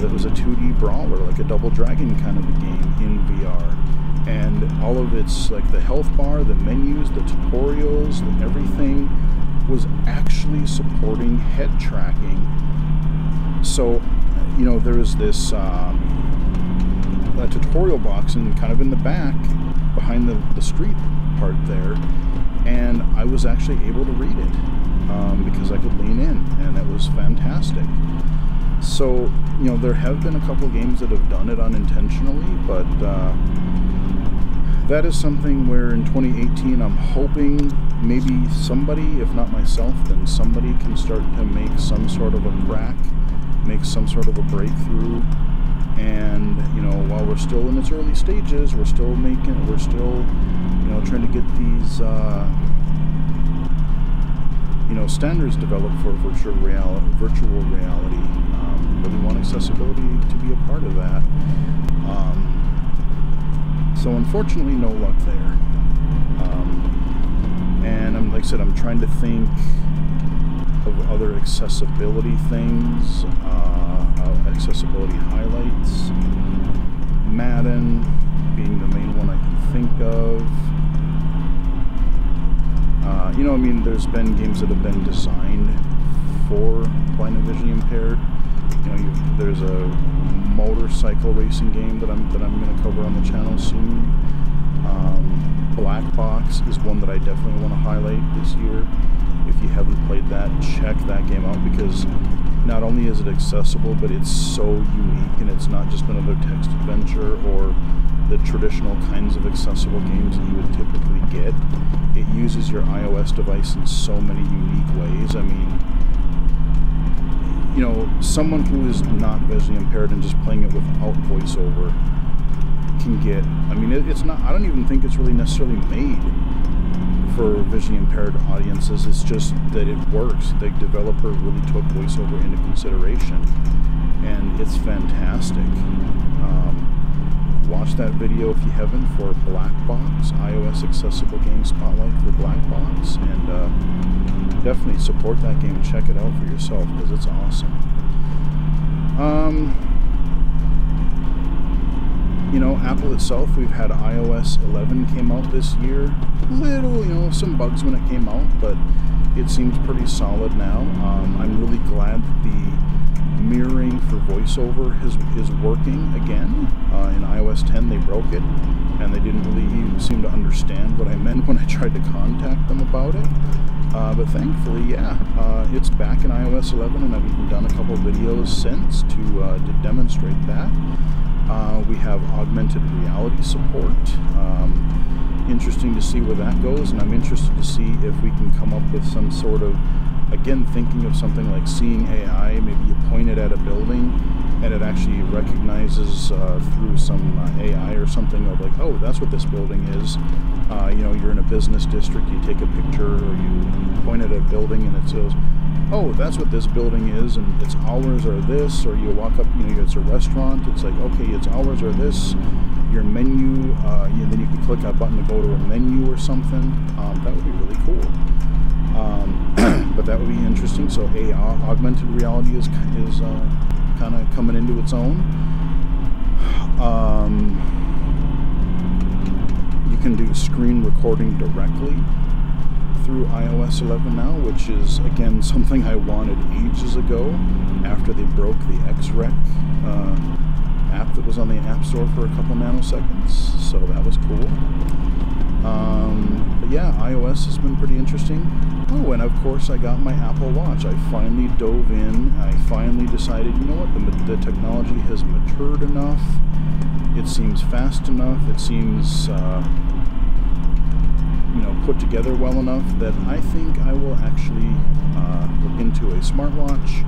that was a 2D brawler, like a Double Dragon kind of a game in VR. And all of its, like the health bar, the menus, the tutorials, everything was actually supporting head tracking. So, you know, there is this a tutorial box and kind of in the back behind the street part there, and I was actually able to read it because I could lean in, and it was fantastic. So, you know, there have been a couple of games that have done it unintentionally, but that is something where in 2018 I'm hoping maybe somebody, if not myself, then somebody can start to make some sort of a crack, make some sort of a breakthrough. And, you know, while we're still in its early stages, we're still, you know, trying to get these, you know, standards developed for virtual reality. Really want accessibility to be a part of that. So unfortunately, no luck there. And like I said, I'm trying to think of other accessibility things, accessibility highlights. Madden being the main one I can think of. You know, I mean, there's been games that have been designed for blind and visually impaired. You know, there's a motorcycle racing game that I'm going to cover on the channel soon. Black Box is one that I definitely want to highlight this year. If you haven't played that, check that game out, because not only is it accessible, but it's so unique, and it's not just another text adventure or the traditional kinds of accessible games that you would typically get. It uses your iOS device in so many unique ways. I mean, you know, someone who is not visually impaired and just playing it without voiceover can get, I mean, it's not, I don't even think it's really necessarily made for visually impaired audiences. It's just that it works. The developer really took voiceover into consideration, and it's fantastic. Watch that video if you haven't for Black Box, iOS Accessible Game Spotlight for Black Box, and definitely support that game and check it out for yourself, because it's awesome. You know, Apple itself, we've had iOS 11 came out this year. Little, you know, some bugs when it came out, but it seems pretty solid now. I'm really glad that the mirroring for voiceover is working again. In iOS 10 they broke it, and they didn't really even seem to understand what I meant when I tried to contact them about it. But thankfully, yeah, it's back in iOS 11, and I've even done a couple videos since to demonstrate that. We have augmented reality support. Interesting to see where that goes, and I'm interested to see if we can come up with some sort of, again, thinking of something like seeing AI. Maybe you point it at a building and it actually recognizes through some AI or something of like, oh, that's what this building is. You know, you're in a business district, you take a picture or you point at a building and it says, oh, that's what this building is, and its hours are this. Or you walk up, you know, it's a restaurant, it's like, okay, its hours are this. Your menu, then you can click a button to go to a menu or something. That would be really cool. But that would be interesting. So AR, augmented reality, is kind of coming into its own. You can do screen recording directly through iOS 11 now, which is, again, something I wanted ages ago after they broke the XREC app that was on the App Store for a couple nanoseconds, so that was cool. But yeah, iOS has been pretty interesting. Oh, and of course I got my Apple Watch. I finally dove in. I finally decided, you know what, the technology has matured enough. It seems fast enough. It seems, put together well enough that I think I will actually look into a smartwatch.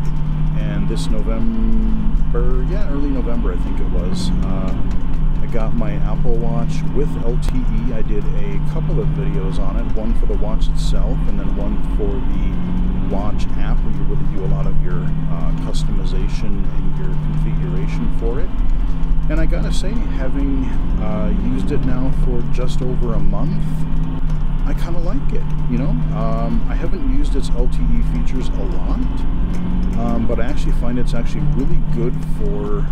And this November, early November I think it was, I got my Apple Watch with LTE. I did a couple of videos on it, one for the watch itself and then one for the watch app where you really do a lot of your customization and your configuration for it. And I gotta say, having used it now for just over a month, I kind of like it, I haven't used its LTE features a lot, but I actually find it's actually really good for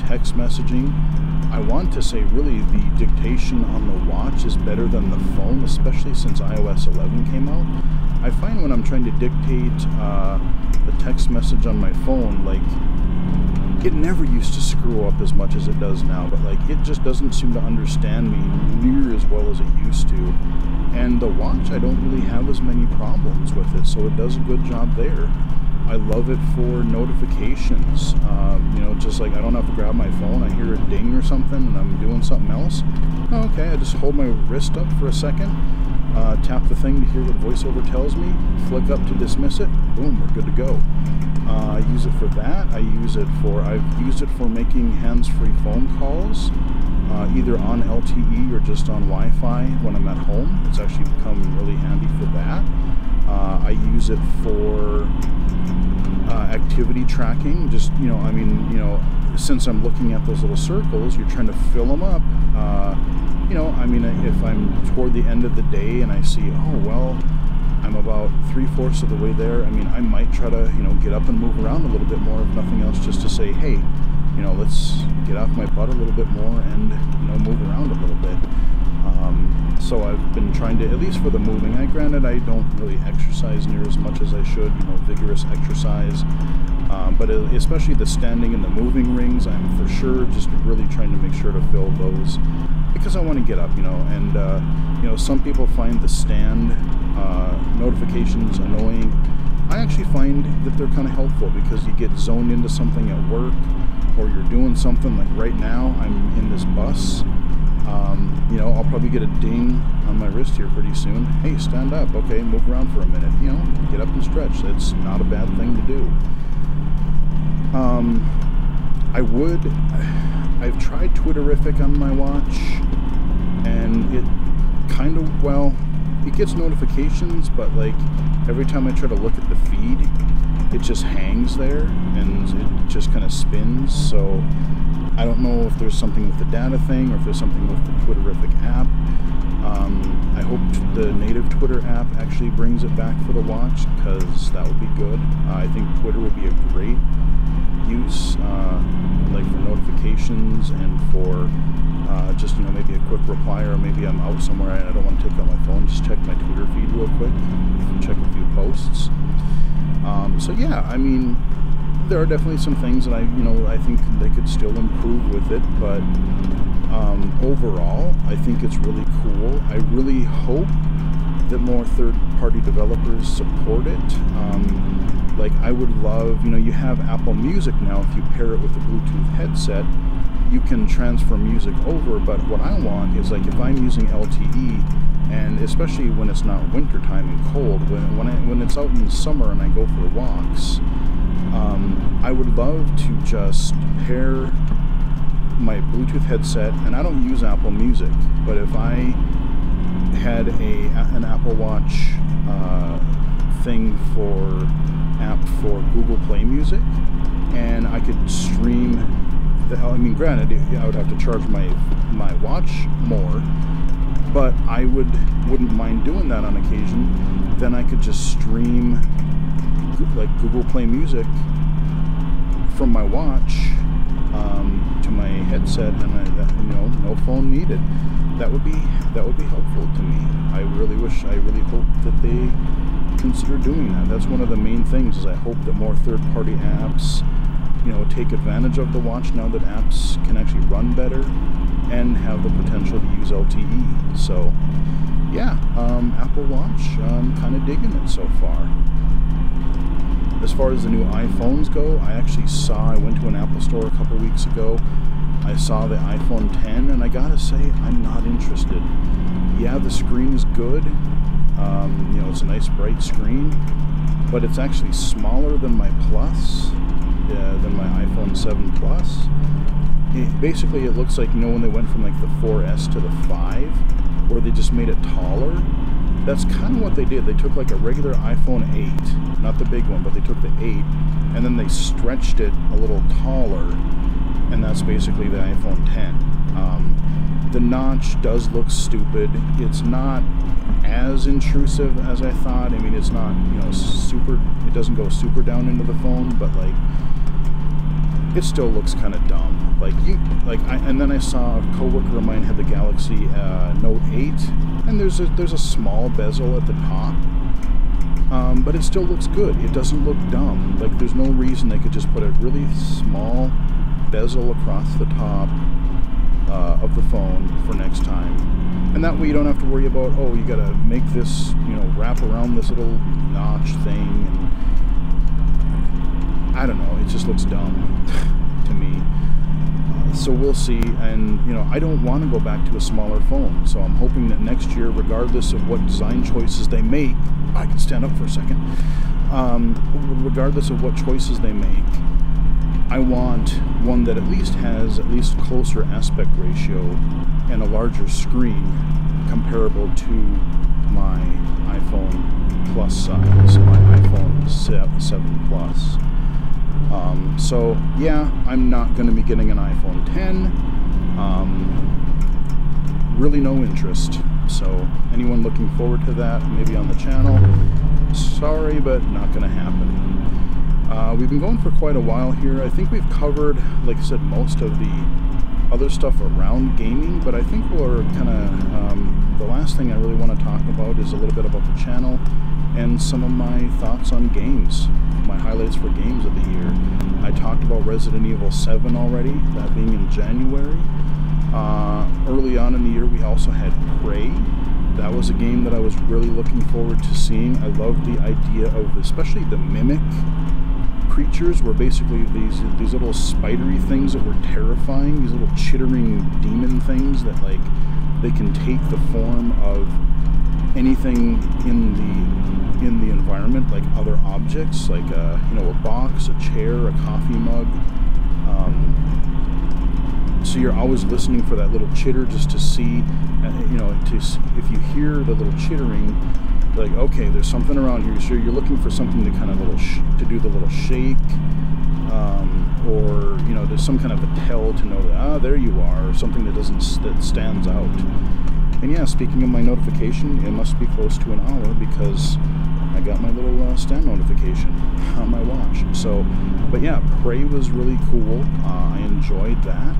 text messaging. I want to say really the dictation on the watch is better than the phone, especially since iOS 11 came out. I find when I'm trying to dictate the text message on my phone, like, it never used to screw up as much as it does now, but like it just doesn't seem to understand me near as well as it used to. And the watch, I don't really have as many problems with it, so it does a good job there. I love it for notifications. Just like I don't have to grab my phone, I hear a ding or something and I'm doing something else. Okay, I just hold my wrist up for a second, tap the thing to hear what VoiceOver tells me, flick up to dismiss it, boom, we're good to go. I use it for that. I've used it for making hands-free phone calls, either on LTE or just on Wi-Fi when I'm at home. It's actually become really handy for that. I use it for activity tracking. Just, since I'm looking at those little circles, you're trying to fill them up. If I'm toward the end of the day and I see, oh, well, I'm about 3/4 of the way there, I might try to, get up and move around a little bit more, if nothing else, just to say, hey, let's get off my butt a little bit more and, move around a little bit. So I've been trying to, at least for the moving, granted I don't really exercise near as much as I should, vigorous exercise, but especially the standing and the moving rings, I'm for sure just really trying to make sure to fill those, because I want to get up, and some people find the stand notifications annoying. I actually find that they're kind of helpful because you get zoned into something at work, or you're doing something. Like right now I'm in this bus, I'll probably get a ding on my wrist here pretty soon. Hey, stand up. Okay, move around for a minute, get up and stretch. That's not a bad thing to do. I've tried Twitterific on my watch, and it kind of, it gets notifications, but like every time I try to look at the feed, it just hangs there and it just kind of spins. So I don't know if there's something with the data thing or if there's something with the Twitterific app. I hope the native Twitter app actually brings it back for the watch, because that would be good. I think Twitter would be a great use, like for notifications and for just maybe a quick reply, or maybe I'm out somewhere and I don't want to take out my phone, just check my Twitter feed real quick, check a few posts. So yeah, there are definitely some things that I think they could still improve with it, but overall I think it's really cool. I really hope that more third-party developers support it. Like I would love, you have Apple Music now. If you pair it with a Bluetooth headset, you can transfer music over, but what I want is, like, if I'm using LTE, and especially when it's not wintertime and cold, when it's out in summer and I go for walks, I would love to just pair my Bluetooth headset, and I don't use Apple Music, but if I had an Apple Watch thing app for Google Play Music, and I could stream granted, I would have to charge my watch more, but I wouldn't mind doing that on occasion. Then I could just stream like Google Play Music from my watch to my headset, and no phone needed. That would be helpful to me. I really hope that they consider doing that. That's one of the main things. Is I hope that more third-party apps, take advantage of the watch now that apps can actually run better and have the potential to use LTE. So, yeah, Apple Watch, I'm kind of digging it so far. As far as the new iPhones go, I went to an Apple store a couple weeks ago. I saw the iPhone 10, and I gotta say, I'm not interested. Yeah, the screen is good. It's a nice bright screen, but it's actually smaller than my Plus, than my iPhone 7 Plus. Basically, it looks like, when they went from like the 4S to the 5, where they just made it taller. That's kind of what they did. They took like a regular iPhone 8, not the big one, but they took the 8, and then they stretched it a little taller, and that's basically the iPhone 10. The notch does look stupid. It's not as intrusive as I thought. I mean, it's not, super, it doesn't go super down into the phone, but like, it still looks kind of dumb. And then I saw a coworker of mine had the Galaxy Note 8, and there's a small bezel at the top, but it still looks good. It doesn't look dumb. Like, there's no reason they could just put a really small bezel across the top of the phone for next time, and that way you don't have to worry about, oh, you gotta make this, wrap around this little notch thing, and I don't know, it just looks dumb to me. So we'll see, and I don't want to go back to a smaller phone, so I'm hoping that next year, regardless of what design choices they make, I can stand up for a second, regardless of what choices they make, I want one that at least has closer aspect ratio and a larger screen comparable to my iPhone Plus size, my iPhone 7 Plus. So yeah, I'm not going to be getting an iPhone 10. Really no interest. So anyone looking forward to that, maybe on the channel, sorry, but not going to happen. We've been going for quite a while here. I think we've covered, like I said, most of the other stuff around gaming, but I think we're kind of, the last thing I really want to talk about is a little bit about the channel and some of my thoughts on games, my highlights for games of the year. I talked about Resident Evil 7 already, that being in January. Early on in the year, we also had Prey. That was a game that I was really looking forward to seeing. I loved the idea of, especially the mimic creatures, were basically these little spidery things that were terrifying, these little chittering demon things that, like, they can take the form of anything in the environment, like other objects, like a box, a chair, a coffee mug. So you're always listening for that little chitter, just to see, if you hear the little chittering, like, okay, there's something around here. So you're looking for something to kind of to do the little shake, or there's some kind of a tell to know that there you are, or something that stands out. And yeah, speaking of my notification, it must be close to an hour because I got my little stand notification on my watch. So, but yeah, Prey was really cool. I enjoyed that.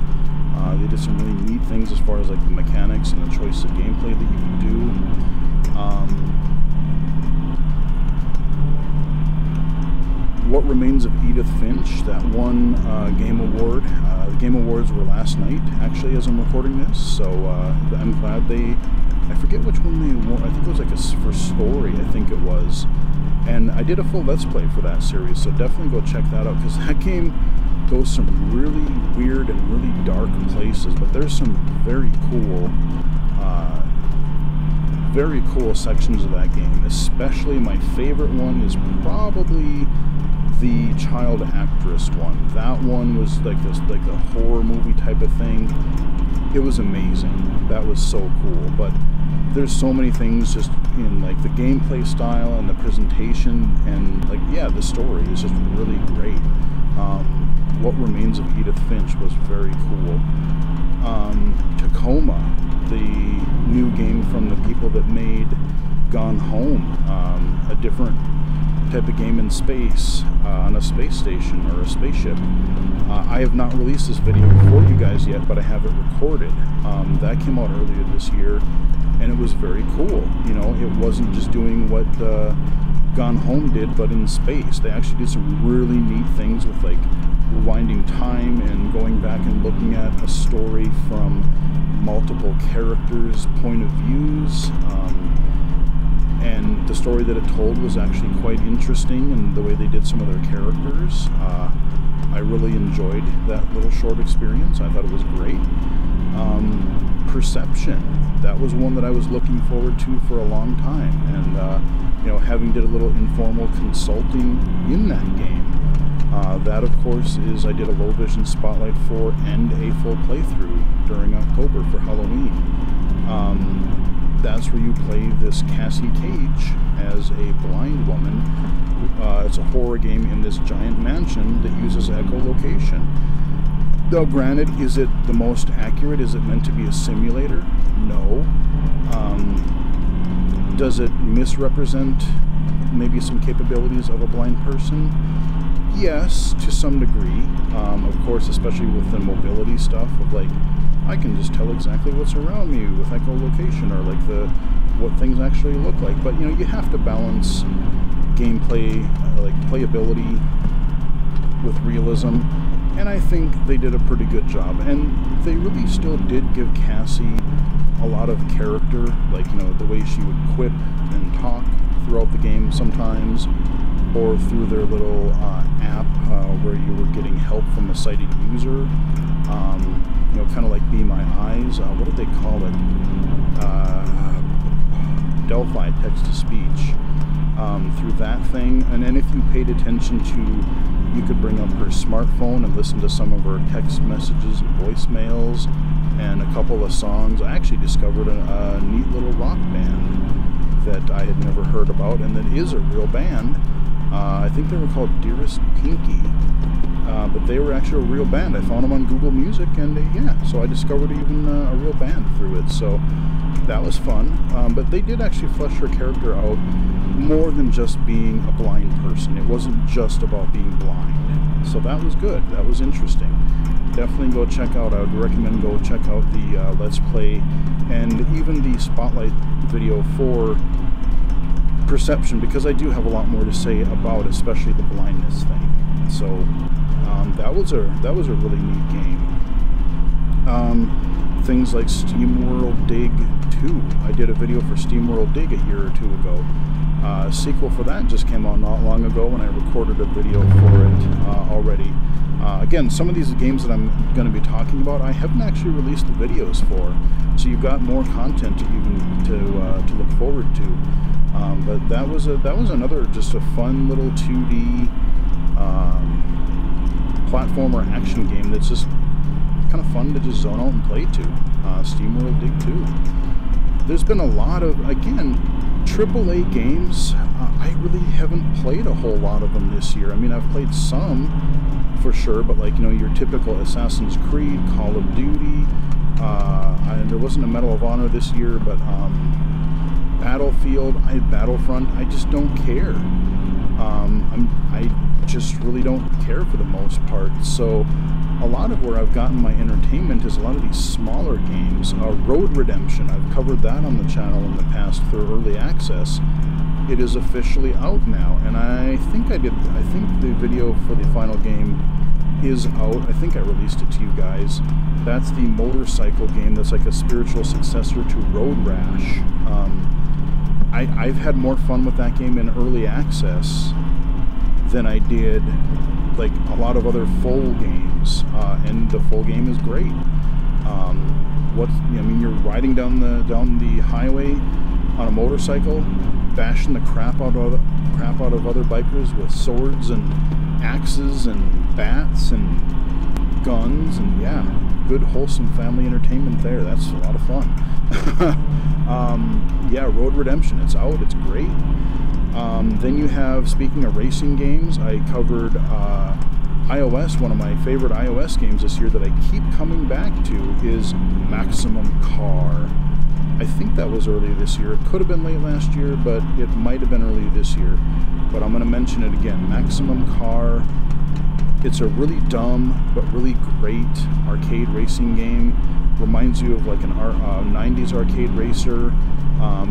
They did some really neat things as far as like the mechanics and the choice of gameplay that you can do. What Remains of Edith Finch, that won Game Award. The Game Awards were last night, actually, as I'm recording this, so I'm glad I forget which one they won. I think it was like for story, I think it was. And I did a full Let's Play for that series, so definitely go check that out, because that game goes some really weird and really dark places, but there's some very cool sections of that game. Especially my favorite one is probably the child actress one. That one was like this, like a horror movie type of thing. It was amazing. That was so cool. But there's so many things just in like the gameplay style and the presentation, and like, yeah, the story is just really great. What Remains of Edith Finch was very cool. Tacoma the new game from the people that made Gone Home, a different type of game in space, on a space station or a spaceship. I have not released this video for you guys yet, but I have it recorded. That came out earlier this year, and it was very cool. You know, it wasn't just doing what Gone Home did, but in space. They actually did some really neat things with like rewinding time and going back and looking at a story from multiple characters' point of views. And the story that it told was actually quite interesting, and the way they did some of their characters. I really enjoyed that little short experience. I thought it was great. Perception, that was one that I was looking forward to for a long time, and you know, having did a little informal consulting in that game. That, of course, is I did a low vision spotlight for and a full playthrough during October for Halloween. That's where you play this Cassie Cage as a blind woman. It's a horror game in this giant mansion that uses echolocation. Though granted, is it the most accurate? Is it meant to be a simulator? No. Does it misrepresent maybe some capabilities of a blind person? Yes, to some degree. Of course, especially with the mobility stuff of like, I can just tell exactly what's around me with echolocation, or like what things actually look like. But you know, you have to balance gameplay, like playability, with realism, and I think they did a pretty good job. And they really still did give Cassie a lot of character, like, you know, the way she would quip and talk throughout the game sometimes, or through their little app where you were getting help from a sighted user. You know, kind of like Be My Eyes. What did they call it? Delphi text-to-speech. Through that thing. And then if you paid attention to, you could bring up her smartphone and listen to some of her text messages and voicemails and a couple of songs. I actually discovered a neat little rock band that I had never heard about, and that is a real band. I think they were called Dearest Pinky. But they were actually a real band. I found them on Google Music, and yeah, so I discovered even a real band through it. So that was fun. But they did actually flesh her character out more than just being a blind person. It wasn't just about being blind. So that was good. That was interesting. Definitely go check out. I would recommend go check out the Let's Play and even the Spotlight video for Perception, because I do have a lot more to say about especially the blindness thing. So that was a really neat game. Things like SteamWorld Dig 2. I did a video for SteamWorld Dig a year or two ago. A sequel for that just came out not long ago, and I recorded a video for it already. Again, some of these games that I'm going to be talking about, I haven't actually released the videos for, so you've got more content to even to look forward to. But that was another just a fun little 2D platformer action game that's just kind of fun to just zone out and play to. SteamWorld Dig 2. There's been a lot of, again, AAA games. I really haven't played a whole lot of them this year. I mean, I've played some for sure, but like, you know, your typical Assassin's Creed, Call of Duty. There wasn't a Medal of Honor this year, but Battlefield, Battlefront. I just don't care. I just really don't care for the most part. So a lot of where I've gotten my entertainment is a lot of these smaller games. Road Redemption, I've covered that on the channel in the past through early access. It is officially out now, and I think the video for the final game is out. I think I released it to you guys. That's the motorcycle game that's like a spiritual successor to Road Rash. I've had more fun with that game in early access than I did like a lot of other full games, and the full game is great. I mean, you're riding down the highway on a motorcycle, bashing the crap out of other bikers with swords and axes and bats and guns, and yeah, good wholesome family entertainment there. That's a lot of fun. Yeah, Road Redemption, it's out, it's great. Then you have, speaking of racing games, I covered iOS, one of my favorite iOS games this year that I keep coming back to is Maximum Car. I think that was early this year. It could have been late last year, but it might have been early this year. But I'm going to mention it again. Maximum Car. It's a really dumb but really great arcade racing game. Reminds you of like an 90s arcade racer,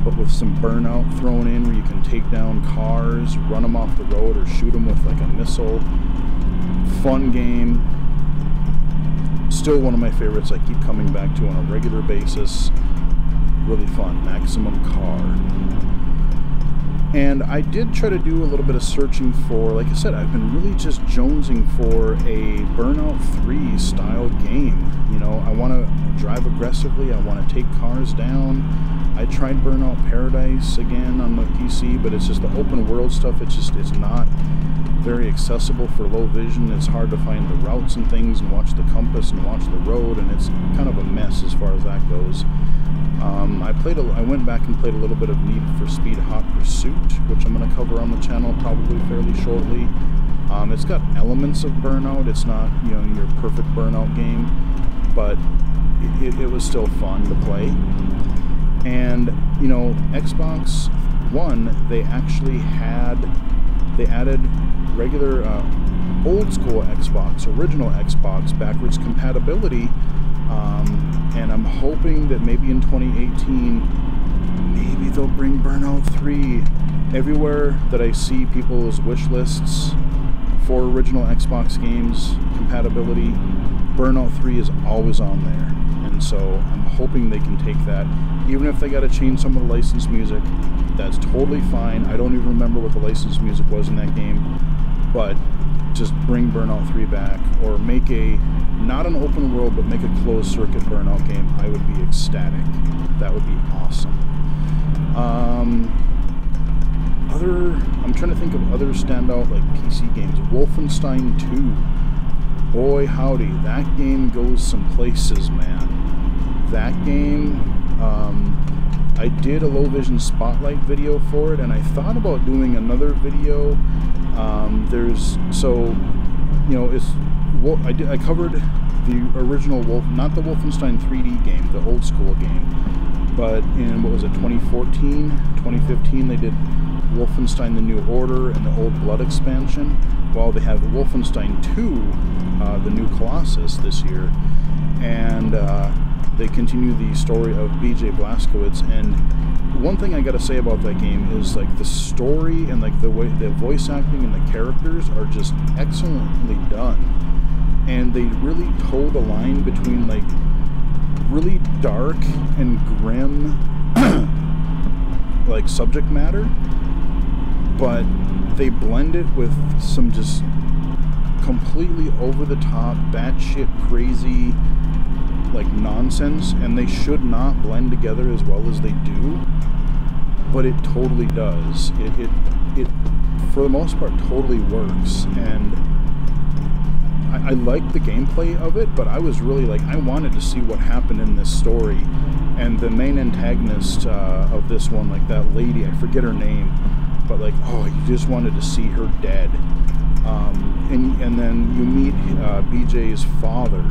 but with some burnout thrown in, where you can take down cars, run them off the road, or shoot them with like a missile. Fun game. Still one of my favorites I keep coming back to on a regular basis. Really fun. Maximum Car. And I did try to do a little bit of searching for, like I said, I've been really just jonesing for a Burnout 3 style game. You know, I want to drive aggressively, I want to take cars down. I tried Burnout Paradise again on the PC, but it's just the open world stuff, it's not very accessible for low vision. It's hard to find the routes and things and watch the compass and watch the road, and it's kind of a mess as far as that goes. I went back and played a little bit of Need for Speed Hot Pursuit, which I'm going to cover on the channel probably fairly shortly. It's got elements of Burnout. It's not, you know, your perfect Burnout game, but it was still fun to play. And, you know, Xbox One, they added regular old school Xbox, original Xbox backwards compatibility. And I'm hoping that maybe in 2018, maybe they'll bring Burnout 3. Everywhere that I see people's wish lists for original Xbox games compatibility, Burnout 3 is always on there. And so I'm hoping they can take that. Even if they got to change some of the licensed music, that's totally fine. I don't even remember what the licensed music was in that game, but just bring Burnout 3 back, or make not an open world, but make a closed circuit Burnout game. I would be ecstatic. That would be awesome. I'm trying to think of other standout like PC games. Wolfenstein 2. Boy howdy, that game goes some places, man. That game, I did a low vision spotlight video for it, and I thought about doing another video. I covered the original not the Wolfenstein 3D game, the old school game, but in, what was it, 2014, 2015, they did Wolfenstein: The New Order and the Old Blood expansion. Well, they have Wolfenstein 2, the New Colossus this year, and they continue the story of BJ Blazkowicz. And one thing I gotta say about that game is like the story and like the way the voice acting and the characters are just excellently done, and they really toe the line between like really dark and grim like subject matter, but they blend it with some just completely over the top, batshit crazy like nonsense, and they should not blend together as well as they do, but it totally does. It for the most part totally works, and I like the gameplay of it, but I was really like, I wanted to see what happened in this story. And the main antagonist of this one, like that lady, I forget her name, but like, oh, you just wanted to see her dead. And then you meet BJ's father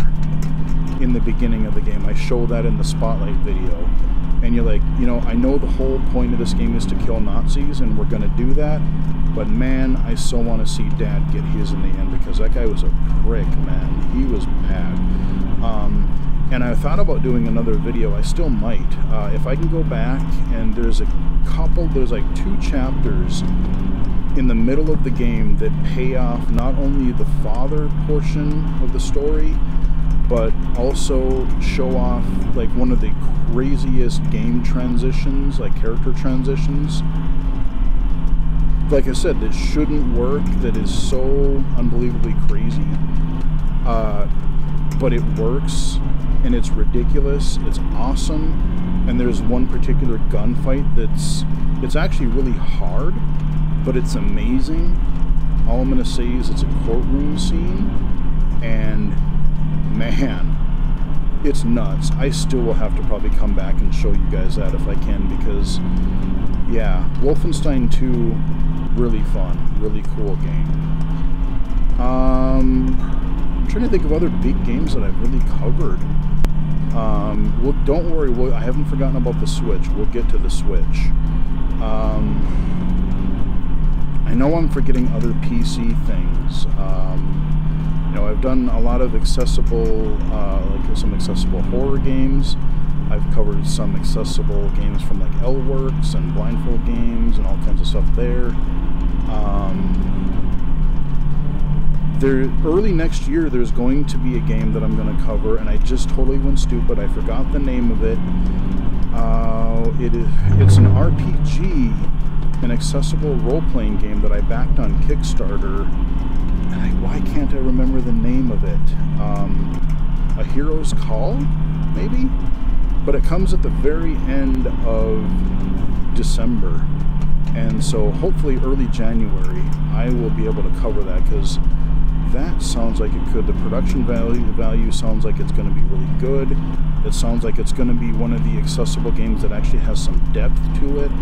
in the beginning of the game. I show that in the spotlight video, and you're like, you know, I know the whole point of this game is to kill Nazis, and we're gonna do that, but man, I so want to see Dad get his in the end, because that guy was a prick, man. He was bad. And I thought about doing another video. I still might, if I can go back, and there's like 2 chapters in the middle of the game that pay off not only the father portion of the story, but also show off like one of the craziest game transitions, like character transitions. Like I said, that shouldn't work, that is so unbelievably crazy, but it works, and it's ridiculous, it's awesome. And there's one particular gunfight it's actually really hard, but it's amazing. All I'm gonna say is it's a courtroom scene, and man, it's nuts. I still will have to probably come back and show you guys that if I can, because yeah, Wolfenstein 2, really fun, really cool game. I'm trying to think of other big games that I've really covered. Well, don't worry, I haven't forgotten about the Switch. We'll get to the Switch. I know I'm forgetting other PC things. You know, I've done a lot of accessible, like some accessible horror games. I've covered some accessible games from like L-Works and Blindfold Games and all kinds of stuff there. Early next year, there's going to be a game that I'm going to cover, and I just totally went stupid. I forgot the name of it. It's an RPG, an accessible role-playing game that I backed on Kickstarter. And why can't I remember the name of it? A Hero's Call, maybe? But it comes at the very end of December. And so hopefully early January, I will be able to cover that, because that sounds like it could. The production value sounds like it's going to be really good. It sounds like it's going to be one of the accessible games that actually has some depth to it.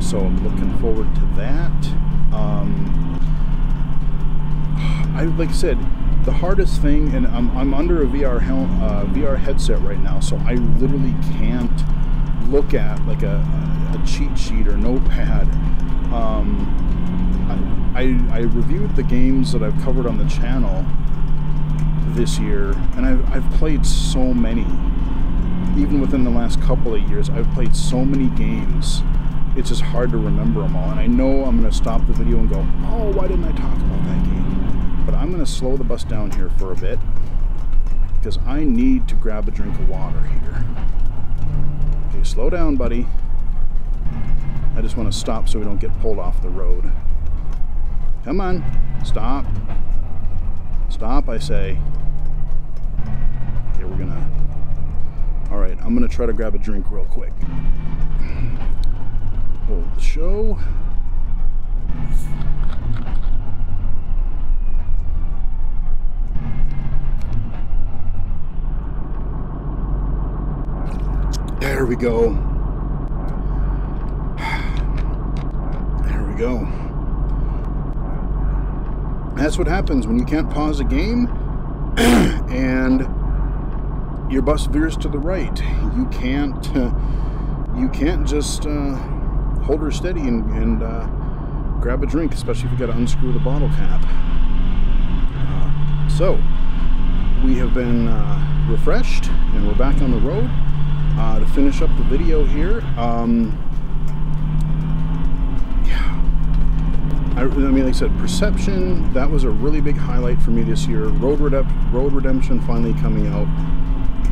So I'm looking forward to that. Like I said, the hardest thing, and I'm under a VR headset right now, so I literally can't look at like a cheat sheet or notepad. I reviewed the games that I've covered on the channel this year, and I've played so many. Even within the last couple of years, I've played so many games. It's just hard to remember them all. And I know I'm going to stop the video and go, oh, why didn't I talk about that game? But I'm going to slow the bus down here for a bit, because I need to grab a drink of water here. Okay, slow down, buddy. I just want to stop so we don't get pulled off the road. Come on, stop. Stop, I say. Okay, we're gonna... Alright, I'm gonna try to grab a drink real quick. Hold the show. There we go. There we go. That's what happens when you can't pause a game and your bus veers to the right. You can't just hold her steady and grab a drink, especially if you got to unscrew the bottle cap. So we have been refreshed, and we're back on the road to finish up the video here. I mean, like I said, Perception, that was a really big highlight for me this year. Road Redemption finally coming out.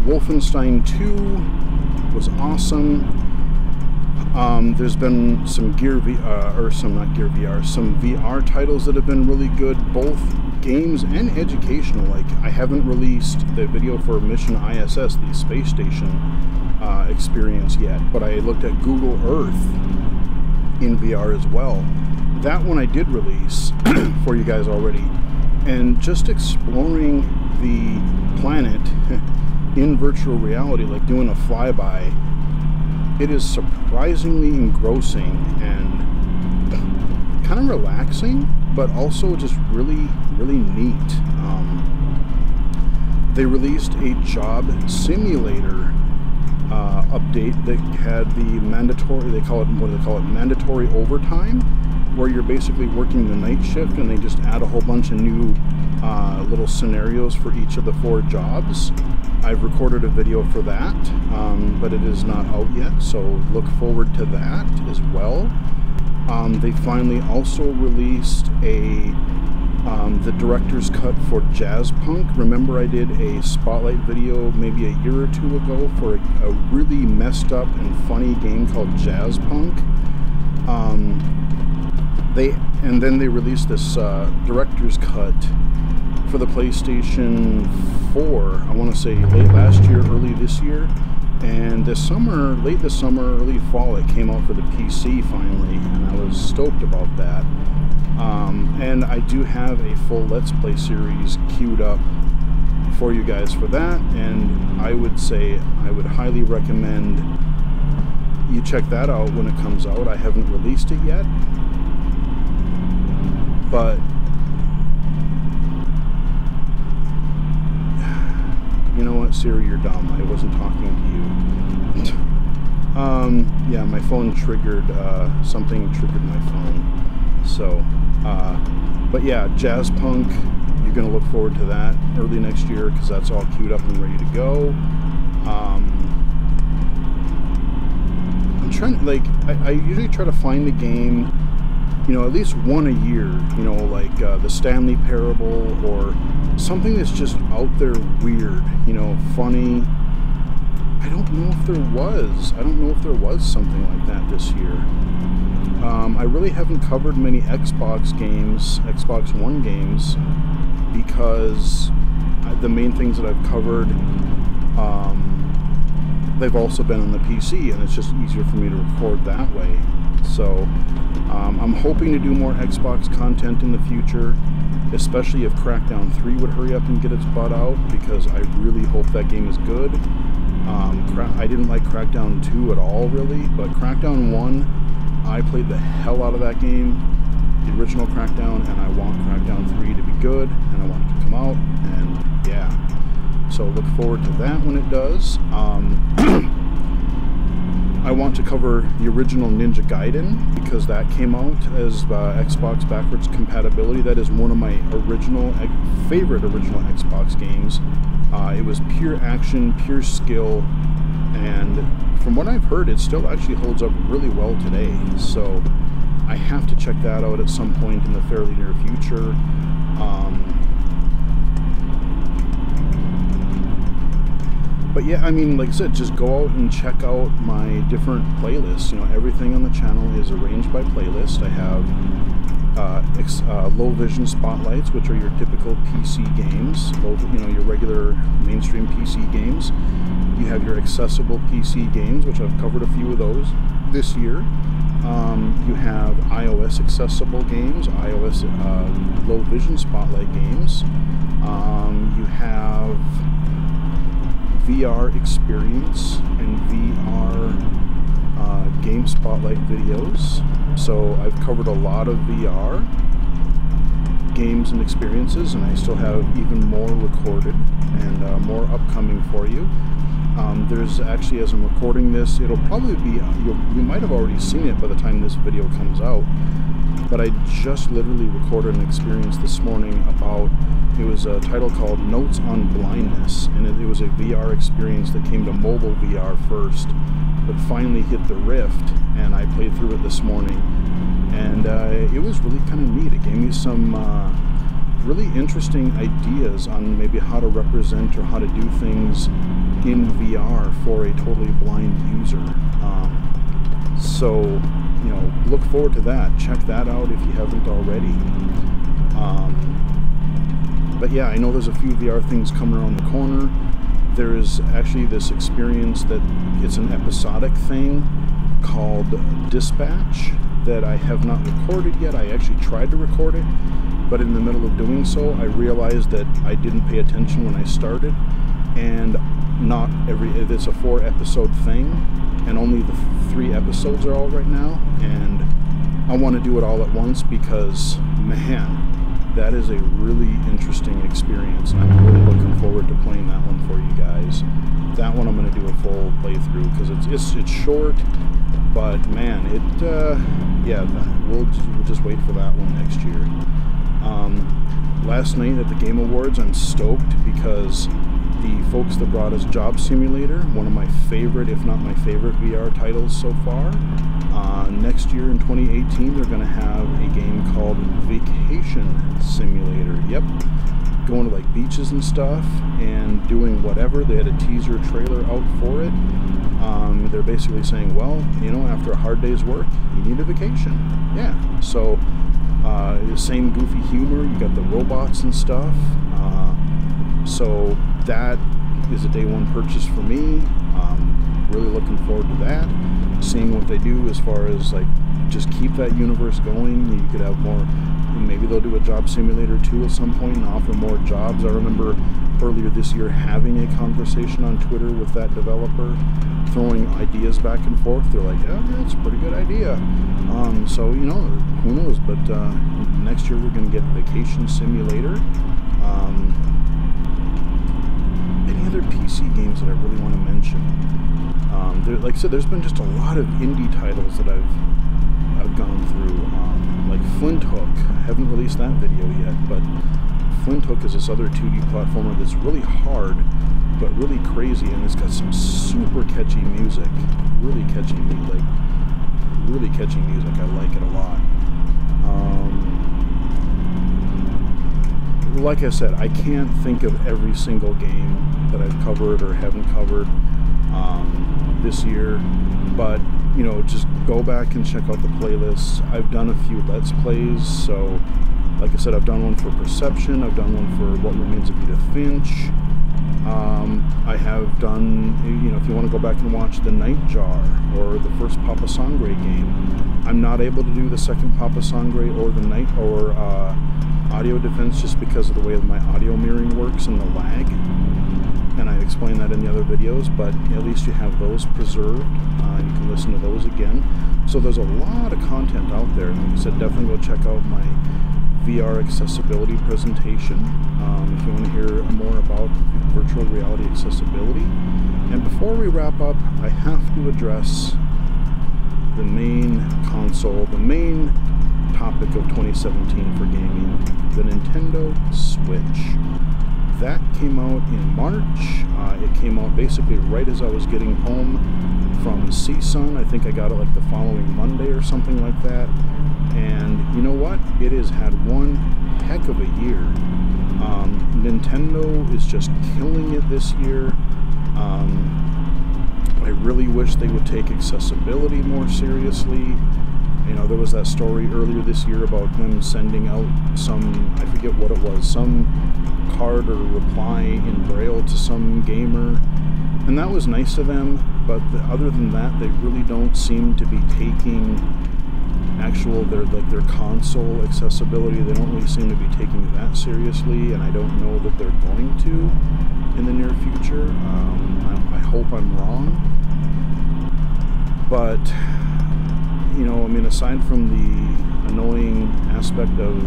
Wolfenstein 2 was awesome. There's been some some VR titles that have been really good, both games and educational. Like, I haven't released the video for Mission ISS, the space station experience yet, but I looked at Google Earth in VR as well. That one I did release for you guys already, and just exploring the planet in virtual reality, like doing a flyby, it is surprisingly engrossing and kind of relaxing, but also just really, really neat. They released a job simulator update that had the mandatory, what do they call it, mandatory overtime, where you're basically working the night shift, and they just add a whole bunch of new little scenarios for each of the 4 jobs. I've recorded a video for that, but it is not out yet, so look forward to that as well. They finally also released the director's cut for Jazz Punk. Remember, I did a spotlight video maybe a year or 2 ago for a really messed up and funny game called Jazz Punk. And then they released this director's cut for the PlayStation 4, I want to say late last year, early this year. And this summer, late this summer, early fall, it came out for the PC finally, and I was stoked about that. And I do have a full Let's Play series queued up for you guys for that, and I would say I would highly recommend you check that out when it comes out. I haven't released it yet, but You know what, Siri, you're dumb. I wasn't talking to you. Yeah, my phone triggered, something triggered my phone. So, but yeah, Jazz Punk, you're going to look forward to that early next year because that's all queued up and ready to go. I'm trying to, like, I usually try to find a game, you know, at least one a year, you know, like the Stanley Parable or something that's just out there weird, you know, funny. I don't know if there was. I don't know if there was something like that this year. I really haven't covered many Xbox games, Xbox One games, because the main things that I've covered, they've also been on the PC, and it's just easier for me to record that way. So I'm hoping to do more Xbox content in the future, especially if Crackdown 3 would hurry up and get its butt out, because I really hope that game is good. I didn't like Crackdown 2 at all, really, but Crackdown 1, I played the hell out of that game, the original Crackdown, and I want Crackdown 3 to be good, and I want it to come out, and yeah. So look forward to that when it does. I want to cover the original Ninja Gaiden, because that came out as Xbox backwards compatibility. That is one of my favorite original Xbox games. It was pure action, pure skill, and from what I've heard, it still actually holds up really well today. So I have to check that out at some point in the fairly near future. But yeah, I mean, like I said, just go out and check out my different playlists. You know, everything on the channel is arranged by playlist. I have low vision spotlights, which are your typical PC games, you know, your regular mainstream PC games. You have your accessible PC games, which I've covered a few of those this year. You have iOS accessible games, iOS low vision spotlight games. You have VR experience and VR game spotlight videos. So I've covered a lot of VR games and experiences, and I still have even more recorded and more upcoming for you. There's actually, as I'm recording this, it'll probably be, you might have already seen it by the time this video comes out, but I just literally recorded an experience this morning about, it was a title called Notes on Blindness, and it was a VR experience that came to mobile VR first, but finally hit the Rift, and I played through it this morning, and it was really kind of neat. It gave me some really interesting ideas on maybe how to represent or how to do things in VR for a totally blind user. So, you know, look forward to that. Check that out if you haven't already. But yeah, I know there's a few VR things coming around the corner. There is actually this experience that it's an episodic thing called Dispatch that I have not recorded yet. I actually tried to record it, but in the middle of doing so, I realized that I didn't pay attention when I started, and it's a 4-episode thing, and only the 3 episodes are out right now, and I want to do it all at once because, man, that is a really interesting experience, and I'm really looking forward to playing that one for you guys. That one I'm going to do a full playthrough because it's short, but man, yeah, we'll just wait for that one next year. Last night at the Game Awards, I'm stoked because the folks that brought us Job Simulator, one of my favorite, if not my favorite VR titles so far. Next year in 2018, they're going to have a game called Vacation Simulator. Yep, going to like beaches and stuff and doing whatever. They had a teaser trailer out for it. They're basically saying, well, you know, after a hard day's work, you need a vacation. Yeah, so the same goofy humor. You got the robots and stuff. So that is a day one purchase for me. Really looking forward to that. Seeing what they do as far as like just keep that universe going. You could have more. Maybe they'll do a Job Simulator 2 at some point and offer more jobs. I remember earlier this year having a conversation on Twitter with that developer, throwing ideas back and forth. They're like, oh, yeah, it's a pretty good idea. So, you know, who knows? But next year we're going to get Vacation Simulator. Any other PC games that I really want to mention. Like I said, there's been just a lot of indie titles that I've gone through. Like Flint Hook. I haven't released that video yet, but Flint Hook is this other 2D platformer that's really hard, but really crazy, and it's got some super catchy music. Really catchy music. I like it a lot. Like I said, I can't think of every single game that I've covered or haven't covered this year, but you know, just go back and check out the playlists. I've done a few Let's Plays, so like I said, I've done one for Perception, I've done one for What Remains of Edith Finch. I have done, you know, if you want to go back and watch The Nightjar or the first Papa Sangre game. I'm not able to do the second Papa Sangre or the Audio Defense just because of the way that my audio mirroring works and the lag. And I explained that in the other videos, but at least you have those preserved. You can listen to those again. So there's a lot of content out there. Like I said, definitely go check out my VR accessibility presentation if you want to hear more about virtual reality accessibility. And before we wrap up, I have to address the main console, the main topic of 2017 for gaming, the Nintendo Switch. That came out in March. It came out basically right as I was getting home from CSUN. I think I got it like the following Monday or something like that. And you know what? It has had one heck of a year. Nintendo is just killing it this year. I really wish they would take accessibility more seriously. You know, there was that story earlier this year about them sending out some, I forget what it was, some card or reply in Braille to some gamer. And that was nice of them, but other than that, they really don't seem to be taking their console accessibility. They don't really seem to be taking it that seriously, and I don't know that they're going to in the near future. I hope I'm wrong, but you know, I mean, aside from the annoying aspect of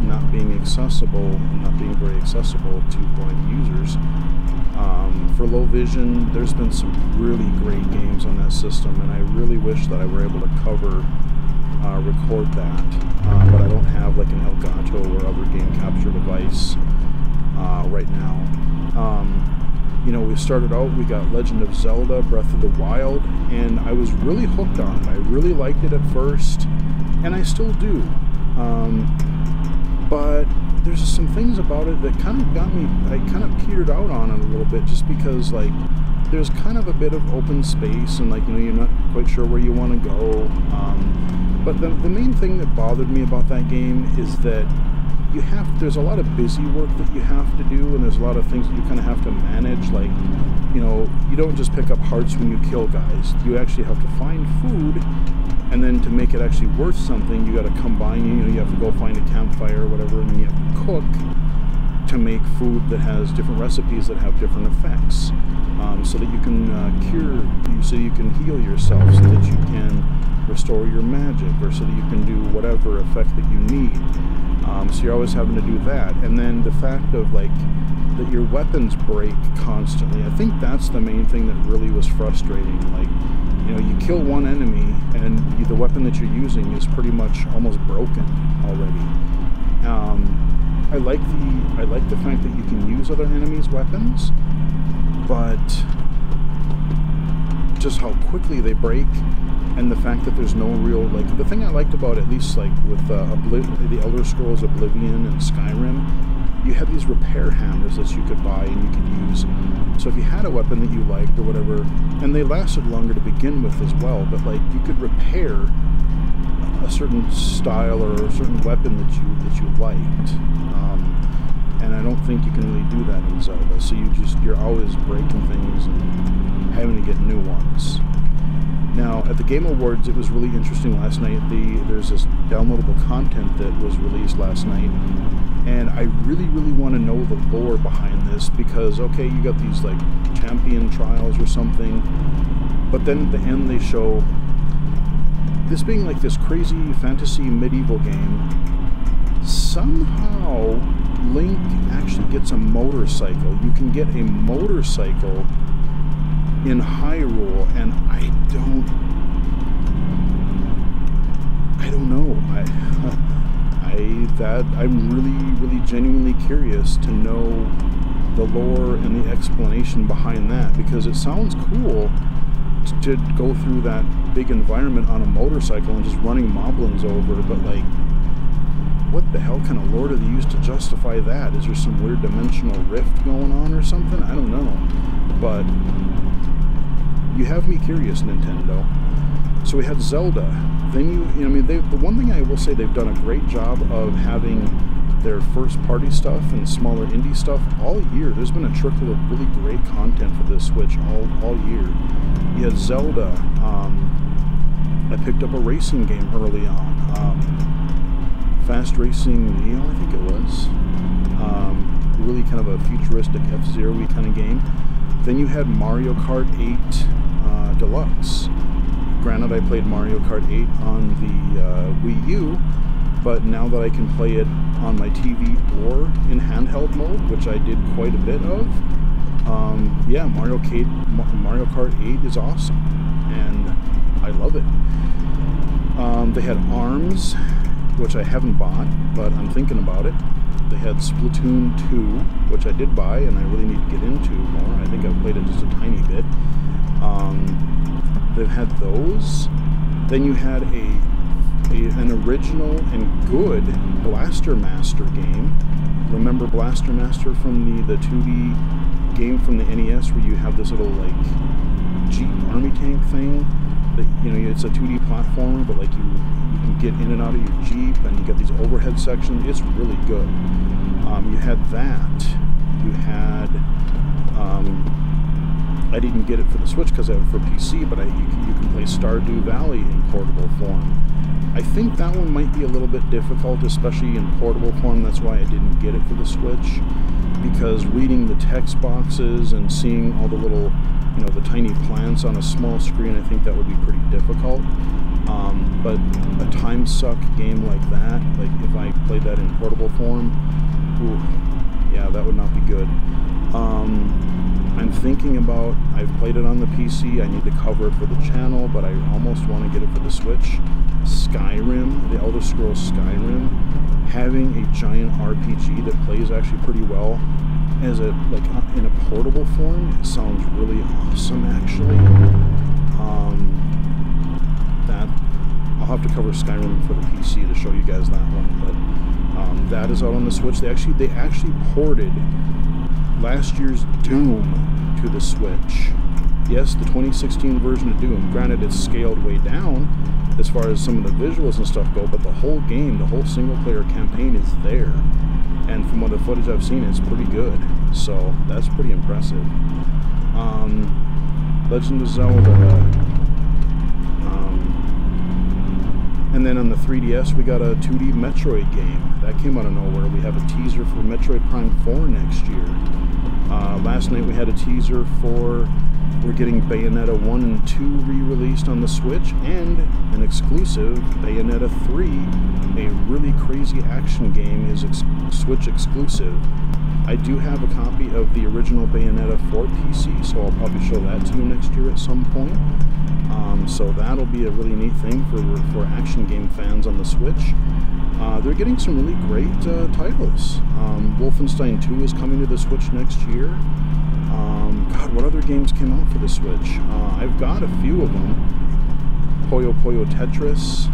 not being accessible and not being very accessible to blind users, for low vision, there's been some really great games on that system, and I really wish that I were able to record that, but I don't have like an Elgato or other game capture device right now. You know, we started out, we got Legend of Zelda Breath of the Wild, and I was really hooked on it. I really liked it at first, and I still do. But there's just some things about it that kind of got me, I kind of petered out on it a little bit, just because like there's kind of a bit of open space, and like, you know, you're not quite sure where you want to go. But the main thing that bothered me about that game is that there's a lot of busy work that you have to do, and there's a lot of things that you kind of have to manage. Like, you know, you don't just pick up hearts when you kill guys. You actually have to find food, and then to make it actually worth something, you got to combine, you know, you have to go find a campfire or whatever, and then you have to cook to make food that has different recipes that have different effects, so that you can so you can heal yourself, so that you can restore your magic, or so that you can do whatever effect that you need. So you're always having to do that. And then the fact of like that your weapons break constantly, I think that's the main thing that really was frustrating. Like, you know, you kill one enemy and the weapon that you're using is pretty much almost broken already. I like the fact that you can use other enemies' weapons, but just how quickly they break, and the fact that there's no real, like, the thing I liked about at least like with the Elder Scrolls Oblivion and Skyrim, you had these repair hammers that you could buy and you could use. So if you had a weapon that you liked or whatever, and they lasted longer to begin with as well, but like you could repair a certain style or a certain weapon that you liked. And I don't think you can really do that in Zelda. So you're always breaking things and having to get new ones. Now, at the Game Awards, it was really interesting last night. There's this downloadable content that was released last night, and I really, really want to know the lore behind this, because, okay, you got these, like, champion trials or something, but then at the end they show this being, like, this crazy fantasy medieval game. Somehow, Link actually gets a motorcycle. You can get a motorcycle in Hyrule, and I don't know. I'm really genuinely curious to know the lore and the explanation behind that, because it sounds cool to go through that big environment on a motorcycle and just running moblins over, but like, what the hell kind of lore do they use to justify that? Is there some weird dimensional rift going on or something? I don't know. But you have me curious, Nintendo. So we had Zelda. Then I mean, the one thing I will say, they've done a great job of having their first-party stuff and smaller indie stuff all year. There's been a trickle of really great content for this Switch all year. You had Zelda. I picked up a racing game early on. Fast Racing Neo, I think it was. Really kind of a futuristic F-Zero-y kind of game. Then you had Mario Kart 8 Deluxe. Granted, I played Mario Kart 8 on the Wii U, but now that I can play it on my TV or in handheld mode, which I did quite a bit of, yeah, Mario Kart 8 is awesome, and I love it. They had ARMS, which I haven't bought, but I'm thinking about it. They had Splatoon 2, which I did buy, and I really need to get into more. I think I've played it just a tiny bit. They've had those. Then you had an original and good Blaster Master game. Remember Blaster Master from the 2D game from the NES, where you have this little like Jeep army tank thing? That, you know, it's a 2D platformer, but like you can get in and out of your Jeep, and you got these overhead sections. It's really good. You had that. You had I didn't get it for the Switch because I have it for PC, but you can play Stardew Valley in portable form. I think that one might be a little bit difficult, especially in portable form. That's why I didn't get it for the Switch, because reading the text boxes and seeing all the little, you know, the tiny plants on a small screen, I think that would be pretty difficult. But a time suck game like that, like if I played that in portable form, ooh, yeah, that would not be good. I'm thinking about, I've played it on the PC, I need to cover it for the channel, but I almost want to get it for the Switch. Skyrim, the Elder Scrolls Skyrim, having a giant RPG that plays actually pretty well as a, like, in a portable form, it sounds really awesome actually. That I'll have to cover Skyrim for the PC to show you guys that one, but that is out on the Switch. They actually ported last year's Doom to the Switch. Yes, the 2016 version of Doom. Granted, it's scaled way down as far as some of the visuals and stuff go, but the whole game, the whole single-player campaign is there. And from what the footage I've seen, it's pretty good. So that's pretty impressive. Legend of Zelda. And then on the 3DS, we got a 2D Metroid game. That came out of nowhere. We have a teaser for Metroid Prime 4 next year. Last night we had a teaser for, we're getting Bayonetta 1 and 2 re-released on the Switch, and an exclusive, Bayonetta 3, a really crazy action game, is Switch exclusive. I do have a copy of the original Bayonetta for PC, so I'll probably show that to you next year at some point. So that'll be a really neat thing for action game fans on the Switch. They're getting some really great titles. Wolfenstein 2 is coming to the Switch next year. God, what other games came out for the Switch? I've got a few of them. Puyo Puyo Tetris.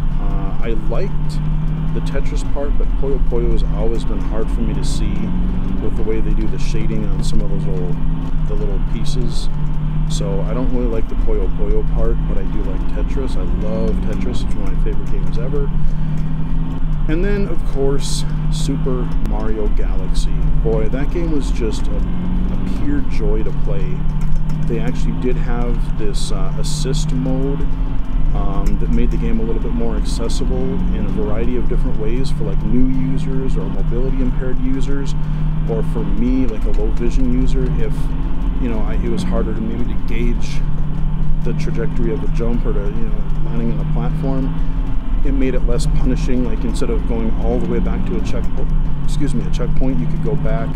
I liked the Tetris part, but Puyo Puyo has always been hard for me to see with the way they do the shading on some of those little pieces. So I don't really like the Puyo Puyo part, but I do like Tetris. I love Tetris. It's one of my favorite games ever. And then, of course, Super Mario Galaxy. Boy, that game was just a pure joy to play. They actually did have this assist mode that made the game a little bit more accessible in a variety of different ways for like new users or mobility impaired users, or for me, like a low vision user, if, you know, it was harder to maybe to gauge the trajectory of a jump or to, you know, landing on a platform. it made it less punishing. Like instead of going all the way back to a checkpoint, you could go back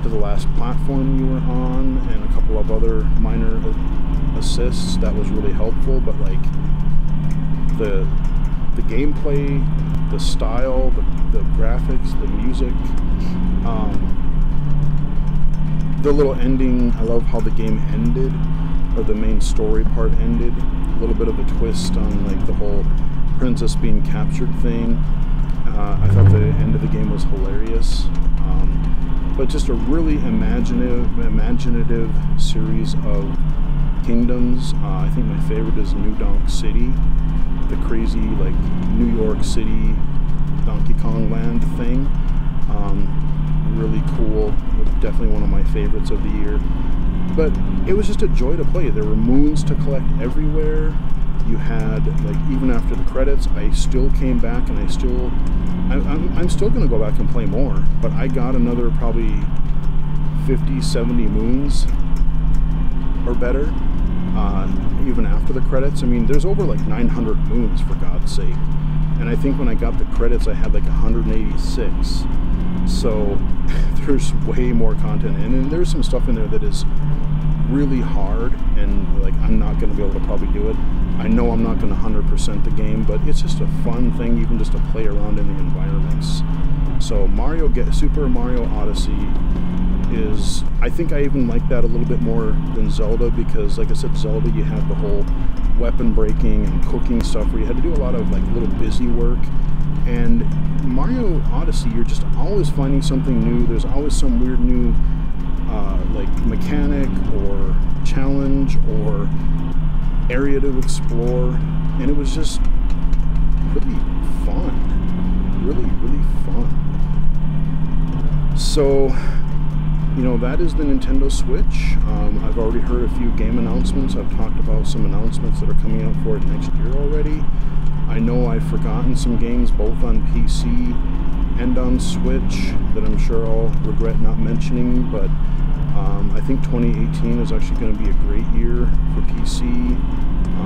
to the last platform you were on, and a couple of other minor assists. That was really helpful. But like the gameplay, the style, the graphics, the music, the little ending. I love how the game ended, or the main story part ended. A little bit of a twist on like the whole princess being captured thing. I thought the end of the game was hilarious. But just a really imaginative series of kingdoms. I think my favorite is New Donk City, the crazy like New York City Donkey Kong Land thing. Really cool. Definitely one of my favorites of the year. But it was just a joy to play. There were moons to collect everywhere. You had, like, even after the credits, I still came back, and I'm still going to go back and play more. But I got another probably 50, 70 moons or better, even after the credits. I mean, there's over like 900 moons, for God's sake. And I think when I got the credits, I had like 186. So there's way more content, and there's some stuff in there that is really hard, and like I'm not going to be able to probably do it. I know I'm not going to 100% the game, but it's just a fun thing, even just to play around in the environments. So Super Mario Odyssey is, I think I even like that a little bit more than Zelda, because like I said, Zelda, you had the whole weapon breaking and cooking stuff where you had to do a lot of like little busy work. And Mario Odyssey, you're just always finding something new. There's always some weird new like mechanic or challenge or area to explore, and it was just really fun. Really fun. So, you know, that is the Nintendo Switch. I've already heard a few game announcements. I've talked about some announcements that are coming out for it next year already. I know I've forgotten some games both on PC and on Switch that I'm sure I'll regret not mentioning, but I think 2018 is actually going to be a great year for PC.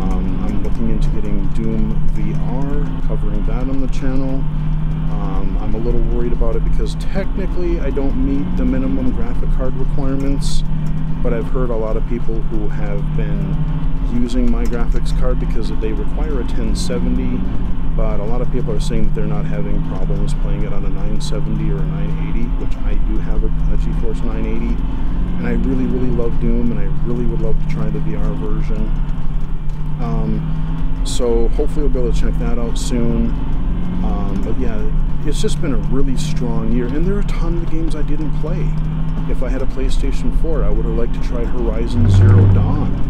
I'm looking into getting Doom VR, covering that on the channel. I'm a little worried about it because technically I don't meet the minimum graphic card requirements, but I've heard a lot of people who have been using my graphics card because they require a 1070, but a lot of people are saying that they're not having problems playing it on a 970 or a 980, which I do have a GeForce 980, and I really love Doom, and I really would love to try the VR version. So hopefully we'll be able to check that out soon. But yeah, it's just been a really strong year, and there are a ton of the games I didn't play. If I had a PlayStation 4, I would have liked to try Horizon Zero Dawn.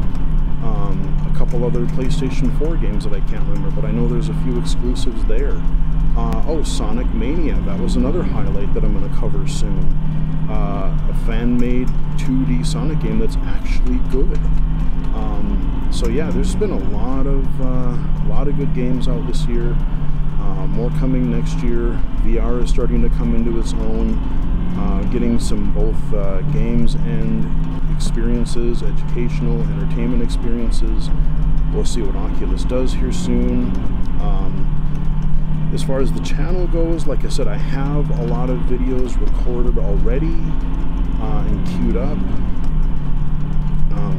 A couple other PlayStation 4 games that I can't remember, but I know there's a few exclusives there. Oh, Sonic Mania, that was another highlight that I'm going to cover soon. A fan-made 2D Sonic game that's actually good. So yeah, there's been a lot of good games out this year. More coming next year. VR is starting to come into its own. Getting some both games and experiences, educational, entertainment experiences. We'll see what Oculus does here soon. As far as the channel goes, like I said, I have a lot of videos recorded already and queued up.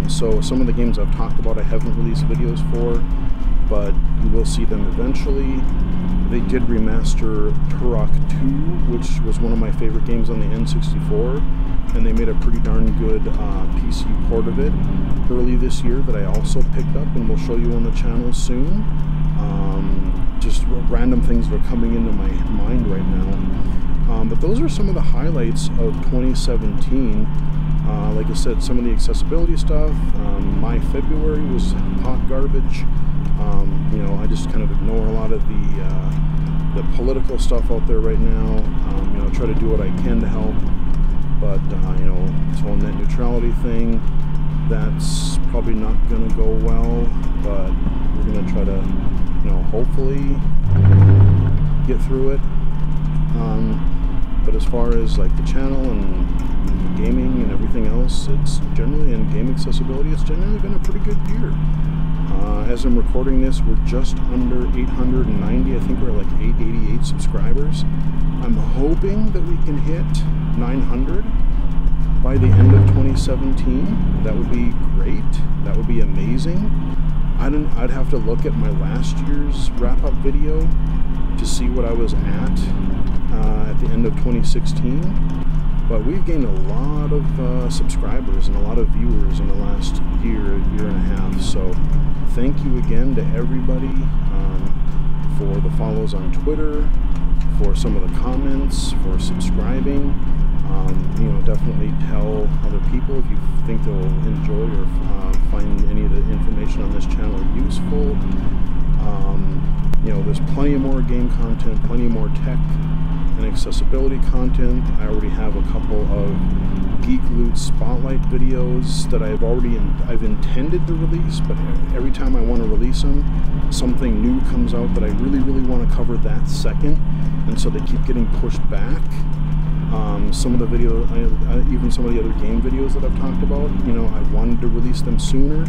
So some of the games I've talked about I haven't released videos for, but you will see them eventually. They did remaster Turok 2, which was one of my favorite games on the N64, and they made a pretty darn good PC port of it early this year that I also picked up and will show you on the channel soon. Just random things that are coming into my mind right now. But those are some of the highlights of 2017. Like I said, some of the accessibility stuff. My February was hot garbage. You know, I just kind of ignore a lot of the political stuff out there right now. You know, try to do what I can to help. But, you know, this whole net neutrality thing, that's probably not going to go well. But we're going to try to, you know, hopefully get through it. But as far as like the channel and gaming and everything else, it's generally, in game accessibility, it's generally been a pretty good year. As I'm recording this, we're just under 890. I think we're like 888 subscribers. I'm hoping that we can hit 900 by the end of 2017. That would be great. That would be amazing. I'd have to look at my last year's wrap-up video to see what I was at the end of 2016. But we've gained a lot of subscribers and a lot of viewers in the last year and a half. So thank you again to everybody for the follows on Twitter, for some of the comments, for subscribing. You know, definitely tell other people if you think they'll enjoy or find any of the information on this channel useful. You know, there's plenty more game content, plenty more tech and accessibility content. I already have a couple of Geek Loot Spotlight videos that I've intended to release, but every time I want to release them, something new comes out that I really want to cover that second, and so they keep getting pushed back. Some of the video, even some of the other game videos that I've talked about, you know, I wanted to release them sooner,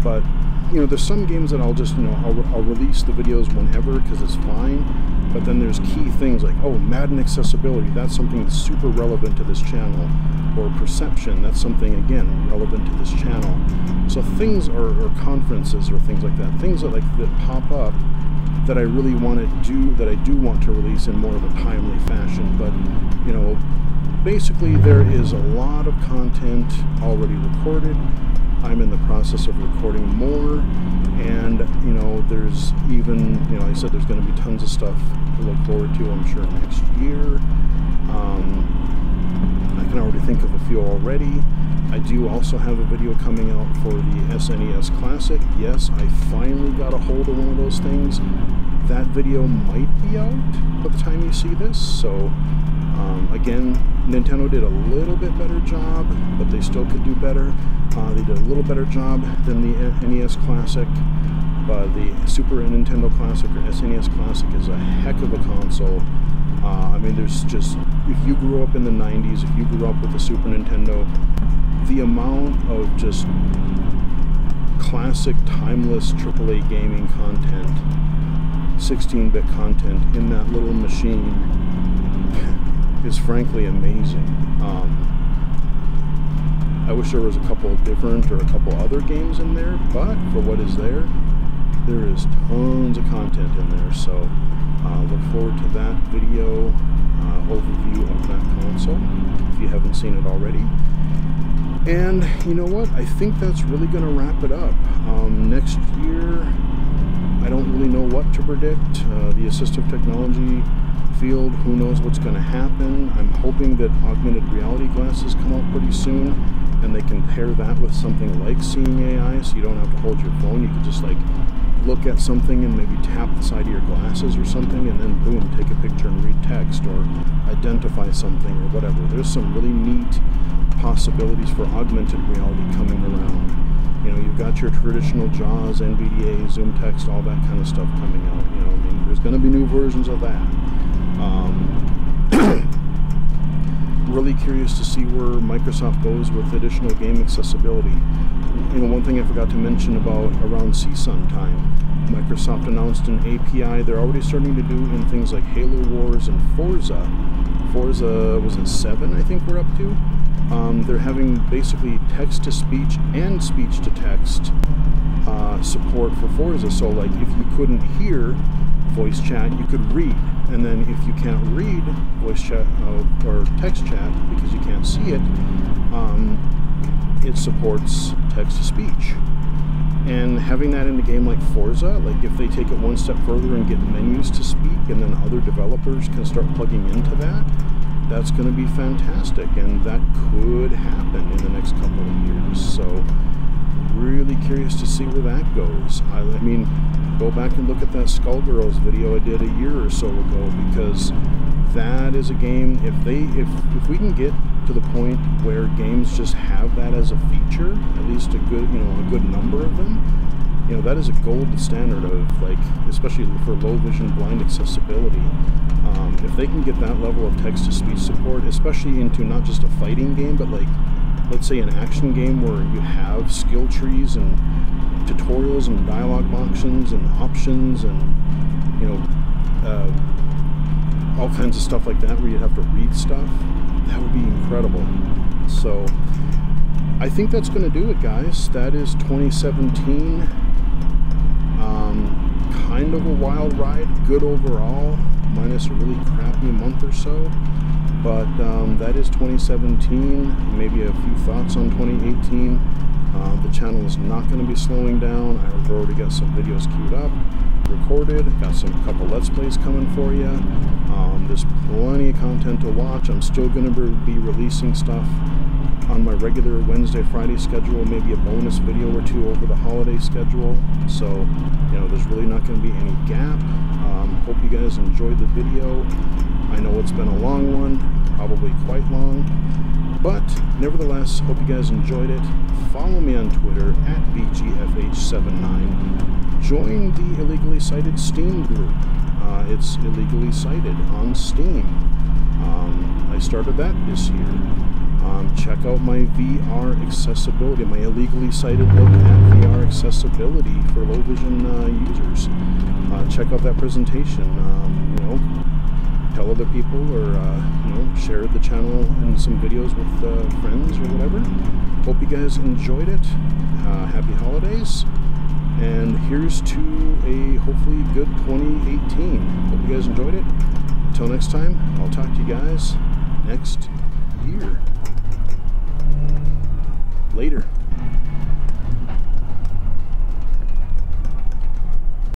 but you know, there's some games that I'll just, you know, I'll release the videos whenever because it's fine. But then there's key things like, oh, Madden accessibility, that's something that's super relevant to this channel. Or perception, that's something, again, relevant to this channel. So things, or conferences or things like that, things that pop up that I really want to do, that I do want to release in more of a timely fashion. But, you know, basically there is a lot of content already recorded. I'm in the process of recording more, and you know, there's even, you know, like I said, there's going to be tons of stuff to look forward to, I'm sure, next year. I can already think of a few already. I do also have a video coming out for the SNES Classic. Yes, I finally got a hold of one of those things. That video might be out by the time you see this, so again, Nintendo did a little bit better job, but they still could do better. They did a little better job than the NES Classic, but the Super Nintendo Classic or SNES Classic is a heck of a console. I mean, there's just, if you grew up in the 90s, if you grew up with the Super Nintendo, the amount of just classic, timeless AAA gaming content, 16-bit content in that little machine is frankly amazing. I wish there was a couple different or a couple other games in there, but for what is there is tons of content in there. So look forward to that video overview of that console if you haven't seen it already. And you know what? I think that's really going to wrap it up. Next year, I don't really know what to predict. The assistive technology field, who knows what's going to happen. I'm hoping that augmented reality glasses come out pretty soon, and they can pair that with something like Seeing AI, so you don't have to hold your phone. You can just like look at something and maybe tap the side of your glasses or something, and then boom, take a picture and read text or identify something or whatever. There's some really neat possibilities for augmented reality coming around. You know, you've got your traditional JAWS, NVDA, Zoom text, all that kind of stuff coming out. You know, I mean, there's going to be new versions of that. Really curious to see where Microsoft goes with additional game accessibility. You know, one thing I forgot to mention about around CSUN time, Microsoft announced an API they're already starting to do in things like Halo Wars and Forza. Forza, was it 7, I think we're up to? They're having basically text-to-speech and speech-to-text support for Forza. So like if you couldn't hear voice chat, you could read. And then if you can't read voice chat or text chat because you can't see it, it supports text-to-speech. And having that in a game like Forza, like if they take it one step further and get menus to speak, and then other developers can start plugging into that, that's going to be fantastic, and that could happen in the next couple of years. So really curious to see where that goes. I mean, go back and look at that Skullgirls video I did a year or so ago, because that is a game, if we can get to the point where games just have that as a feature, at least a good, you know, a good number of them, you know, that is a gold standard of, like, especially for low vision blind accessibility. If they can get that level of text-to-speech support, especially into not just a fighting game, but like, let's say an action game where you have skill trees and tutorials and dialogue options and you know, all kinds of stuff like that where you'd have to read stuff, that would be incredible. So I think that's going to do it, guys. That is 2017. Kind of a wild ride, good overall, minus a really crappy month or so. But that is 2017. Maybe a few thoughts on 2018. The channel is not going to be slowing down. I've already got some videos queued up, recorded, got some couple Let's Plays coming for you. There's plenty of content to watch. I'm still going to be releasing stuff on my regular Wednesday, Friday schedule, maybe a bonus video or two over the holiday schedule. So, you know, there's really not going to be any gap. Hope you guys enjoyed the video. I know it's been a long one, probably quite long, but nevertheless, hope you guys enjoyed it. Follow me on Twitter at BGFH79. Join the Illegally Cited Steam group. It's Illegally Cited on Steam. I started that this year. Check out my VR accessibility, my illegally cited look at VR accessibility for low vision users. Check out that presentation. You know, tell other people, or you know, share the channel and some videos with friends or whatever. Hope you guys enjoyed it. Happy holidays, and here's to a hopefully good 2018. Hope you guys enjoyed it. Until next time, I'll talk to you guys next year. Later.